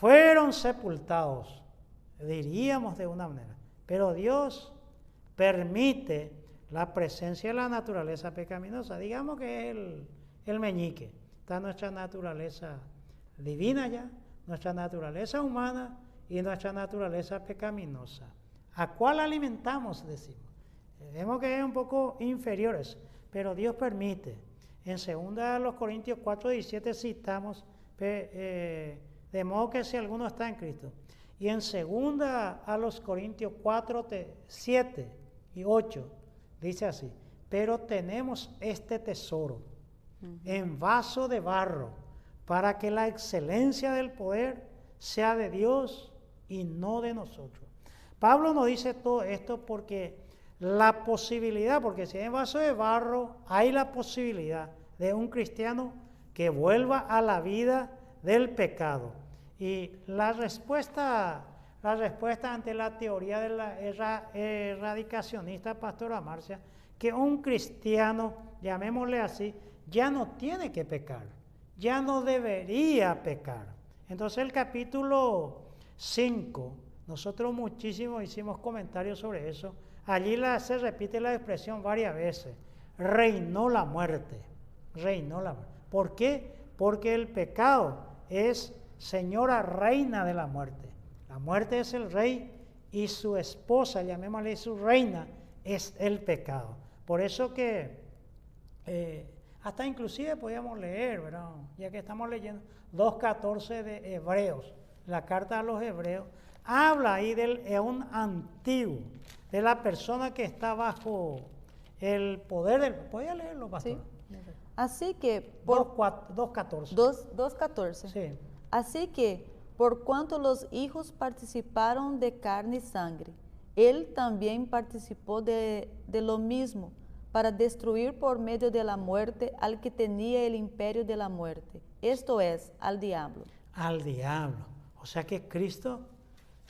fueron sepultados, diríamos de una manera. Pero Dios permite la presencia de la naturaleza pecaminosa. Digamos que es el meñique. Está nuestra naturaleza divina ya, nuestra naturaleza humana y nuestra naturaleza pecaminosa. ¿A cuál alimentamos? Decimos. Vemos que es un poco inferiores, pero Dios permite. En 2 Corintios 4:17 citamos, de modo que si alguno está en Cristo. Y en 2 Corintios 4:7 y 8 dice así, pero tenemos este tesoro en vaso de barro, para que la excelencia del poder sea de Dios y no de nosotros. Pablo nos dice todo esto porque la posibilidad, porque si hay un vaso de barro, hay la posibilidad de un cristiano que vuelva a la vida del pecado. Y la respuesta ante la teoría de la erradicacionista pastora Marcia, que un cristiano, llamémosle así, ya no tiene que pecar, ya no debería pecar. Entonces el capítulo 5, nosotros muchísimo hicimos comentarios sobre eso. Allí se repite la expresión varias veces. Reinó la muerte. Reinó la muerte. ¿Por qué? Porque el pecado es señora reina de la muerte. La muerte es el rey y su esposa, llamémosle su reina, es el pecado. Por eso que hasta inclusive podíamos leer, ¿verdad? Ya que estamos leyendo 2:14 de Hebreos, la carta a los Hebreos, habla ahí del eón antiguo, de la persona que está bajo el poder del... ¿Podría leerlo, pastor? Sí. Así que... 2:14. 2:14. Sí. Así que, por cuanto los hijos participaron de carne y sangre, él también participó de lo mismo, para destruir por medio de la muerte al que tenía el imperio de la muerte, esto es, al diablo. Al diablo. O sea que Cristo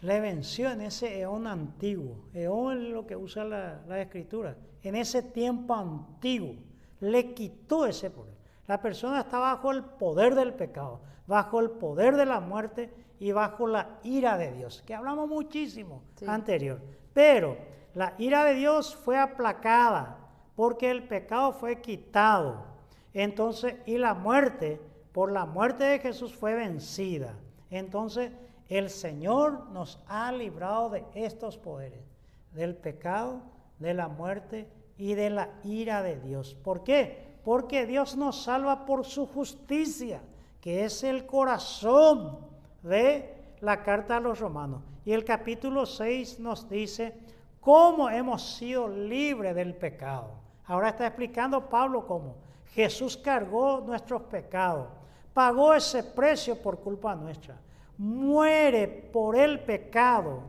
le venció en ese eón antiguo. Eón es lo que usa la Escritura. En ese tiempo antiguo, le quitó ese poder. La persona está bajo el poder del pecado, bajo el poder de la muerte y bajo la ira de Dios, que hablamos muchísimo anterior. Pero la ira de Dios fue aplacada porque el pecado fue quitado. Entonces, y la muerte, por la muerte de Jesús fue vencida. Entonces, el Señor nos ha librado de estos poderes, del pecado, de la muerte y de la ira de Dios. ¿Por qué? Porque Dios nos salva por su justicia, que es el corazón de la carta a los romanos. Y el capítulo 6 nos dice cómo hemos sido libres del pecado. Ahora está explicando Pablo cómo Jesús cargó nuestros pecados, pagó ese precio por culpa nuestra, muere por el pecado,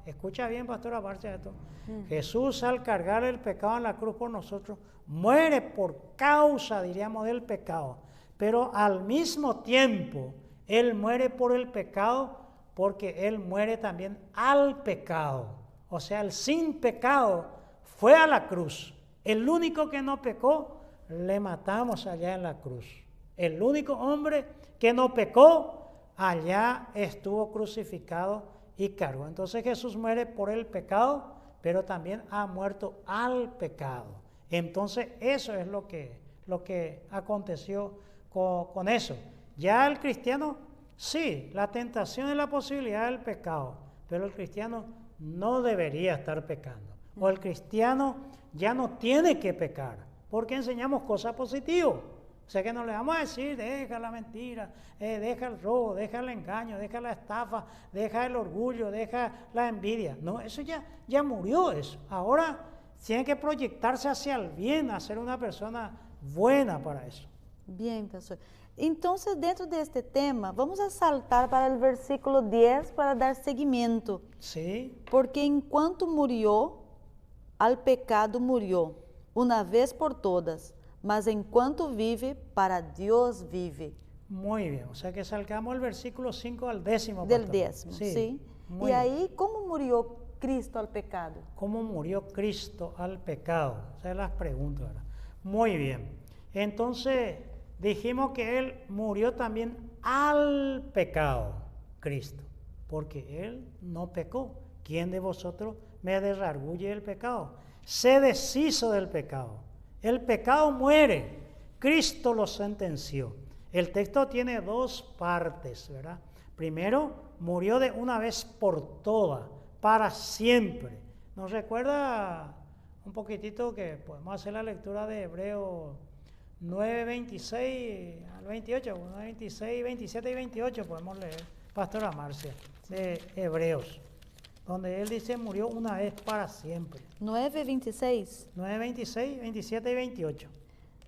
escucha bien, pastora Marcia, esto. Jesús, al cargar el pecado en la cruz por nosotros, muere por causa, diríamos, del pecado, pero al mismo tiempo Él muere por el pecado porque Él muere también al pecado. O sea, el sin pecado fue a la cruz. El único que no pecó, le matamos allá en la cruz. El único hombre que no pecó, allá estuvo crucificado y cargó. Entonces Jesús muere por el pecado, pero también ha muerto al pecado. Entonces eso es lo que aconteció con eso. Ya el cristiano, sí, la tentación es la posibilidad del pecado, pero el cristiano no debería estar pecando. O el cristiano ya no tiene que pecar, porque enseñamos cosas positivas. O sea que no le vamos a decir, deja la mentira, deja el robo, deja el engaño, deja la estafa, deja el orgullo, deja la envidia. No, eso ya murió eso. Ahora tiene que proyectarse hacia el bien, a ser una persona buena para eso. Bien, pastor. Entonces, dentro de este tema, vamos a saltar para el versículo 10 para dar seguimiento. Sí. Porque enquanto murió, al pecado murió, una vez por todas, mas enquanto vive, para Dios vive. Muy bien, o sea que salgamos el versículo 5 al 10. Del 10, sí. Muy y ahí, ¿cómo murió Cristo al pecado? ¿Cómo murió Cristo al pecado? Esas son las preguntas, ¿verdad? Muy bien. Entonces, dijimos que Él murió también al pecado, Cristo, porque Él no pecó. ¿Quién de vosotros me desargulle el pecado? Se deshizo del pecado. El pecado muere. Cristo lo sentenció. El texto tiene dos partes, ¿verdad? Primero, murió de una vez por todas, para siempre. ¿Nos recuerda un poquitito que podemos hacer la lectura de Hebreos 9, 26 al 28? 9, 26, 27 y 28 podemos leer, Pastora Marcia, de Hebreos, donde él dice murió una vez para siempre. 9, 26. 9, 26, 27 y 28.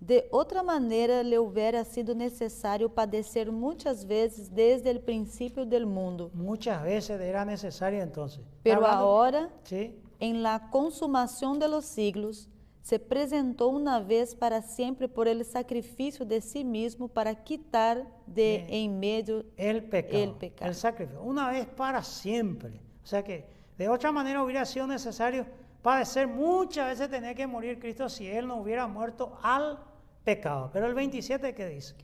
De outra maneira, lhe houvera sido necessário padecer muitas vezes desde o princípio del mundo. Muchas veces era necesario entonces. Pero ahora, sí, en la consumación de los siglos, se presentó una vez para siempre por el sacrificio de sí mismo para quitar de en medio el pecado. El sacrificio. Una vez para siempre. O sea que de otra manera hubiera sido necesario padecer muchas veces, tenía que morir Cristo si Él no hubiera muerto al pecado. Pero el 27, ¿qué dice?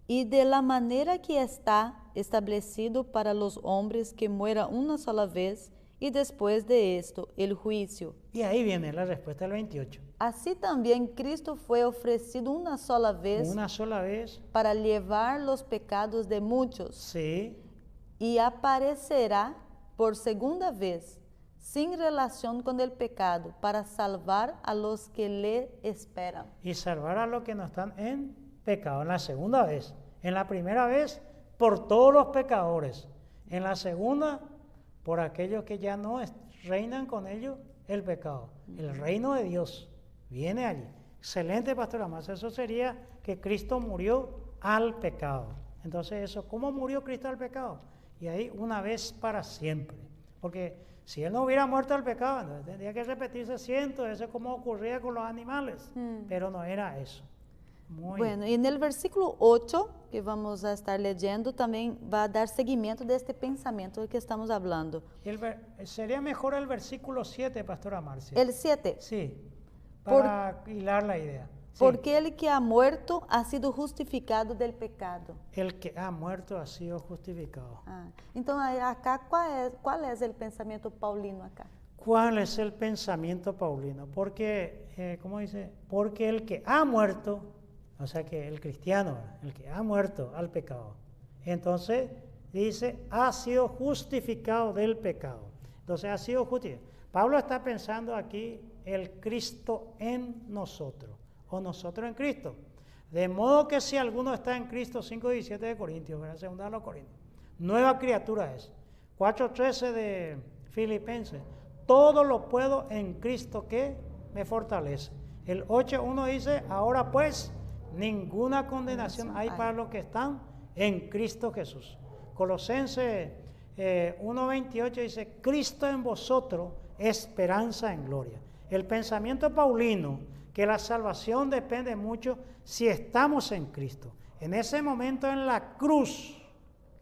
y de la manera que está establecido para los hombres que muera una sola vez y después de esto el juicio. Y ahí viene la respuesta del 28. Así también Cristo fue ofrecido una sola vez Una sola vez, para llevar los pecados de muchos sí, y aparecerá por segunda vez sin relación con el pecado para salvar a los que le esperan. y salvar a los que no están en pecado. En la segunda vez. En la primera vez, por todos los pecadores. En la segunda, por aquellos que ya no reinan con ellos el pecado. El reino de Dios viene allí. Excelente, pastora Más. Eso sería que Cristo murió al pecado. Entonces eso, ¿cómo murió Cristo al pecado? Y ahí una vez para siempre. Porque si Él no hubiera muerto al pecado, entonces tendría que repetirse cientos, eso es como ocurría con los animales. Pero no era eso. Muy Bueno, y en el versículo 8, que vamos a estar leyendo, también va a dar seguimiento de este pensamiento del que estamos hablando. Sería mejor el versículo 7, pastora Marcia. El 7. Sí, para hilar la idea. Sí. Porque el que ha muerto ha sido justificado del pecado. El que ha muerto ha sido justificado. Entonces, acá, ¿cuál es el pensamiento paulino acá? ¿Cuál es el pensamiento paulino? Porque, ¿cómo dice? Porque el que ha muerto, o sea que el cristiano, el que ha muerto al pecado, entonces dice, ha sido justificado del pecado. Entonces ha sido justificado. Pablo está pensando aquí el Cristo en nosotros, o nosotros en Cristo. De modo que si alguno está en Cristo, 5:17 de Corintios, ¿verdad? Segunda de los Corintios, nueva criatura es. 4:13 de Filipenses, todo lo puedo en Cristo que me fortalece. El 8:1 dice, ahora pues, ninguna condenación hay para los que están en Cristo Jesús. Colosenses 1:28 dice, Cristo en vosotros, esperanza en gloria. El pensamiento paulino, que la salvación depende mucho si estamos en Cristo. En ese momento en la cruz,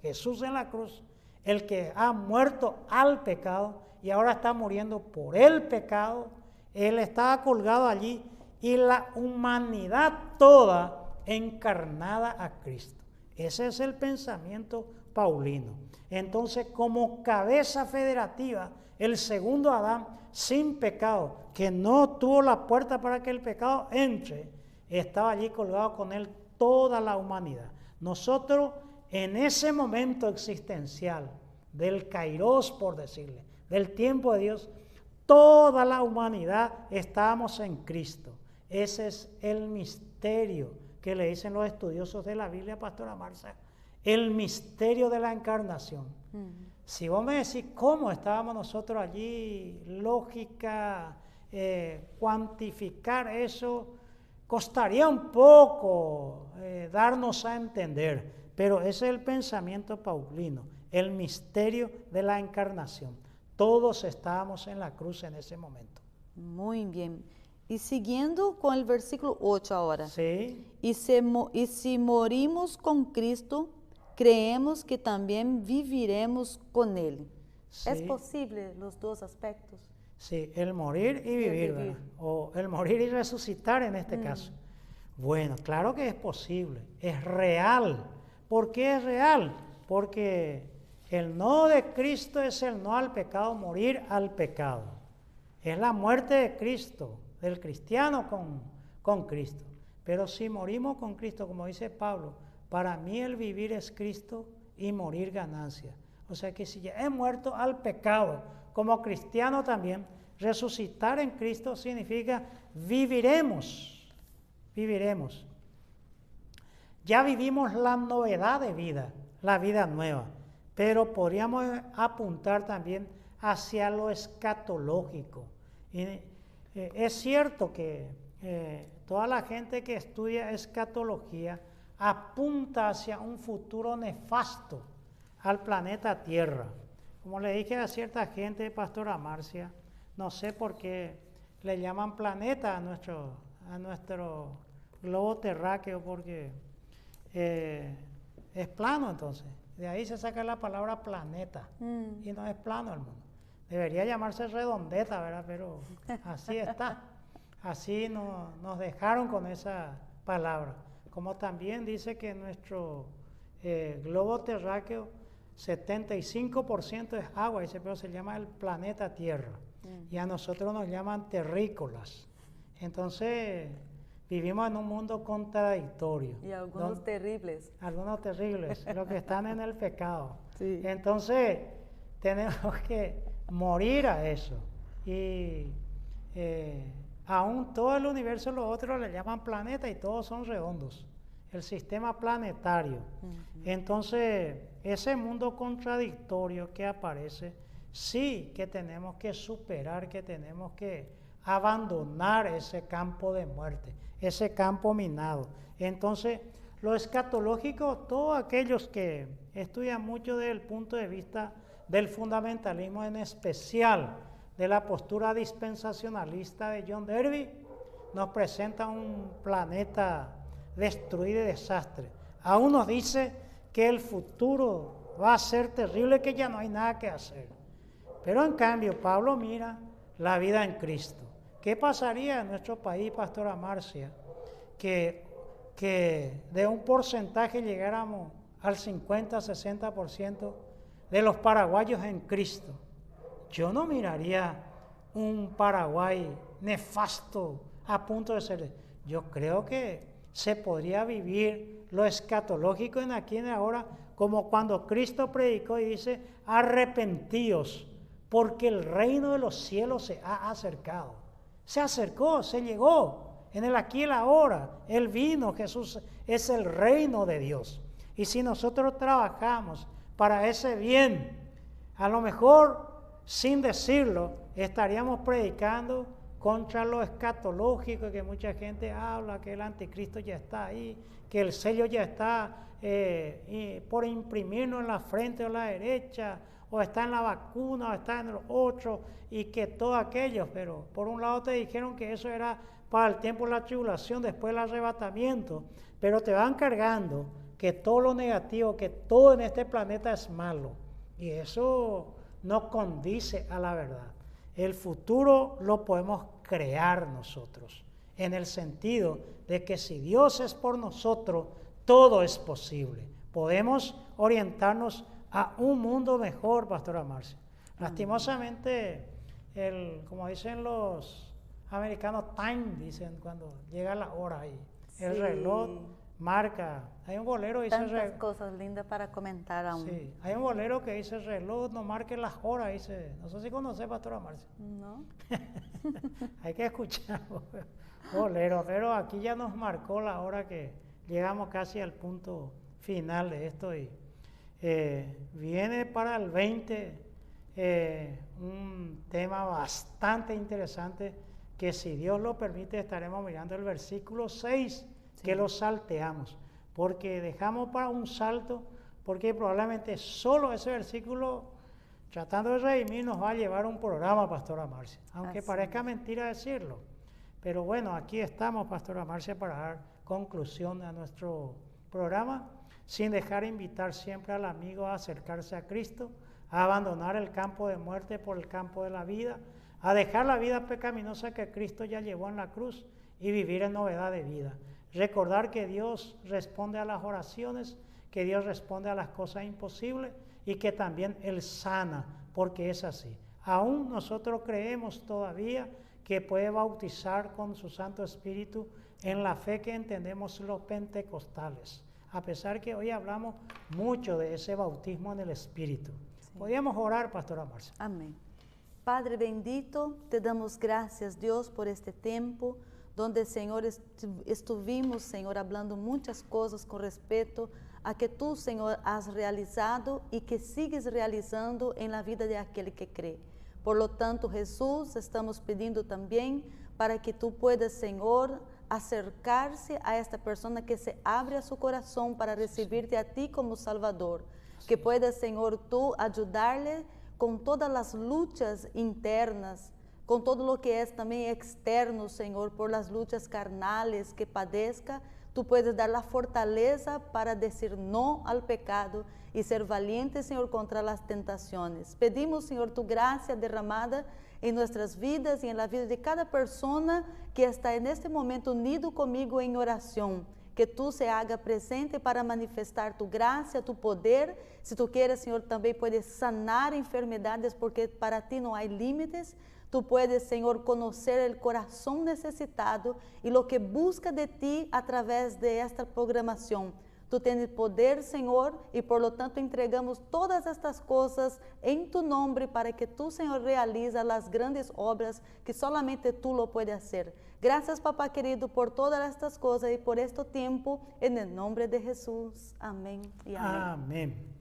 Jesús en la cruz, el que ha muerto al pecado y ahora está muriendo por el pecado, Él estaba colgado allí y la humanidad toda encarnada a Cristo. Ese es el pensamiento paulino. Entonces, como cabeza federativa, el segundo Adán, sin pecado, que no tuvo la puerta para que el pecado entre, estaba allí colgado con él toda la humanidad. Nosotros, en ese momento existencial, del kairos, por decirle, del tiempo de Dios, toda la humanidad estábamos en Cristo. Ese es el misterio que le dicen los estudiosos de la Biblia, pastora Marcia, el misterio de la encarnación. Si vos me decís cómo estábamos nosotros allí, lógica, cuantificar eso, costaría un poco darnos a entender, pero ese es el pensamiento paulino, el misterio de la encarnación. Todos estábamos en la cruz en ese momento. Muy bien. Y siguiendo con el versículo 8 ahora. Sí. Y si morimos con Cristo, creemos que también viviremos con Él. Sí. ¿Es posible los dos aspectos? Sí, el morir y vivir, ¿verdad? O el morir y resucitar en este caso. Bueno, claro que es posible, es real. ¿Por qué es real? Porque el no de Cristo es el no al pecado, morir al pecado. Es la muerte de Cristo, del cristiano con Cristo. Pero si morimos con Cristo, como dice Pablo, para mí el vivir es Cristo y morir ganancia. O sea que si ya he muerto al pecado, como cristiano también, resucitar en Cristo significa viviremos, viviremos. Ya vivimos la novedad de vida, la vida nueva, pero podríamos apuntar también hacia lo escatológico. Es cierto que toda la gente que estudia escatología apunta hacia un futuro nefasto al planeta Tierra. Como le dije a cierta gente, pastora Marcia, no sé por qué le llaman planeta a nuestro globo terráqueo, porque es plano entonces. De ahí se saca la palabra planeta y no es plano el mundo. Debería llamarse redondeta, ¿verdad? Pero así está. Así nos dejaron con esa palabra. como también dice que nuestro globo terráqueo 75% es agua, dice, pero se llama el planeta Tierra. Y a nosotros nos llaman terrícolas. Entonces, vivimos en un mundo contradictorio. Y algunos terribles. Algunos terribles, los que están en el pecado. Sí. Entonces, tenemos que morir a eso. Y aún todo el universo, los otros le llaman planeta y todos son redondos. El sistema planetario. Entonces, ese mundo contradictorio que aparece, sí que tenemos que superar, que tenemos que abandonar ese campo de muerte, ese campo minado. Entonces, lo escatológico, todos aquellos que estudian mucho desde el punto de vista del fundamentalismo, en especial de la postura dispensacionalista de John Derby, nos presenta un planeta destruido y desastre. Aún nos dice que el futuro va a ser terrible, que ya no hay nada que hacer. Pero en cambio, Pablo mira la vida en Cristo. ¿Qué pasaría en nuestro país, Pastora Marcia, que de un porcentaje llegáramos al 50-60% de los paraguayos en Cristo? Yo no miraría un Paraguay nefasto a punto de ser. Yo creo que se podría vivir lo escatológico en aquí y en ahora, como cuando Cristo predicó y dice, arrepentíos, porque el reino de los cielos se ha acercado. Se acercó, se llegó, en el aquí y el ahora. Él vino, Jesús es el reino de Dios. Y si nosotros trabajamos para ese bien, a lo mejor, sin decirlo, estaríamos predicando contra lo escatológico, que mucha gente habla, que el anticristo ya está ahí, que el sello ya está por imprimirnos en la frente o la derecha, o está en la vacuna, o está en el otro, y que todo aquello, pero por un lado te dijeron que eso era para el tiempo de la tribulación, después del arrebatamiento, pero te van cargando que todo lo negativo, que todo en este planeta es malo, y eso no condice a la verdad. El futuro lo podemos crear nosotros, en el sentido de que si Dios es por nosotros, todo es posible. Podemos orientarnos a un mundo mejor, Pastora Marcia. Lastimosamente, como dicen los americanos, time, dicen cuando llega la hora ahí. El reloj marca. Hay un bolero que dice... Tantas cosas lindas para comentar aún. Sí, hay un bolero que dice reloj, no marque las horas, dice. No sé si conoce, Pastora Marcia. No. Hay que escuchar bolero, pero aquí ya nos marcó la hora que llegamos casi al punto final de esto y viene para el 20 un tema bastante interesante que, si Dios lo permite, estaremos mirando el versículo 6, que lo salteamos, porque dejamos para un salto, porque probablemente solo ese versículo, tratando de redimir, nos va a llevar un programa, Pastora Marcia, aunque parezca mentira decirlo. Pero bueno, aquí estamos, Pastora Marcia, para dar conclusión a nuestro programa, sin dejar de invitar siempre al amigo a acercarse a Cristo, a abandonar el campo de muerte por el campo de la vida, a dejar la vida pecaminosa que Cristo ya llevó en la cruz y vivir en novedad de vida. Recordar que Dios responde a las oraciones, que Dios responde a las cosas imposibles y que también Él sana, porque es así. Aún nosotros creemos todavía que puede bautizar con su Santo Espíritu en la fe que entendemos los pentecostales, a pesar que hoy hablamos mucho de ese bautismo en el Espíritu. Sí. Podríamos orar, Pastora Marcia. Amén. Padre bendito, te damos gracias, Dios, por este tiempo, donde, Señor, estuvimos, Señor, hablando muchas cosas con respecto a que tú, Señor, has realizado y que sigues realizando en la vida de aquel que cree. Por lo tanto, Jesús, estamos pidiendo también para que tú puedas, Señor, acercarse a esta persona que se abre a su corazón para recibirte a ti como Salvador. Que puedas, Señor, tú ayudarle con todas las luchas internas, con todo lo que es también externo, Señor, por las luchas carnales que padezca. Tú puedes dar la fortaleza para decir no al pecado y ser valiente, Señor, contra las tentaciones. Pedimos, Señor, tu gracia derramada en nuestras vidas y en la vida de cada persona que está en este momento unido conmigo en oración. que tú se haga presente para manifestar tu gracia, tu poder. Si tú quieres, Señor, también puedes sanar enfermedades porque para ti no hay límites. Tú puedes, Señor, conocer el corazón necesitado y lo que busca de ti a través de esta programación. Tú tienes poder, Señor, y por lo tanto entregamos todas estas cosas en tu nombre para que tú, Señor, realiza las grandes obras que solamente tú lo puedes hacer. Gracias, papá querido, por todas estas cosas y por este tiempo, en el nombre de Jesús. Amén y amén. Amén.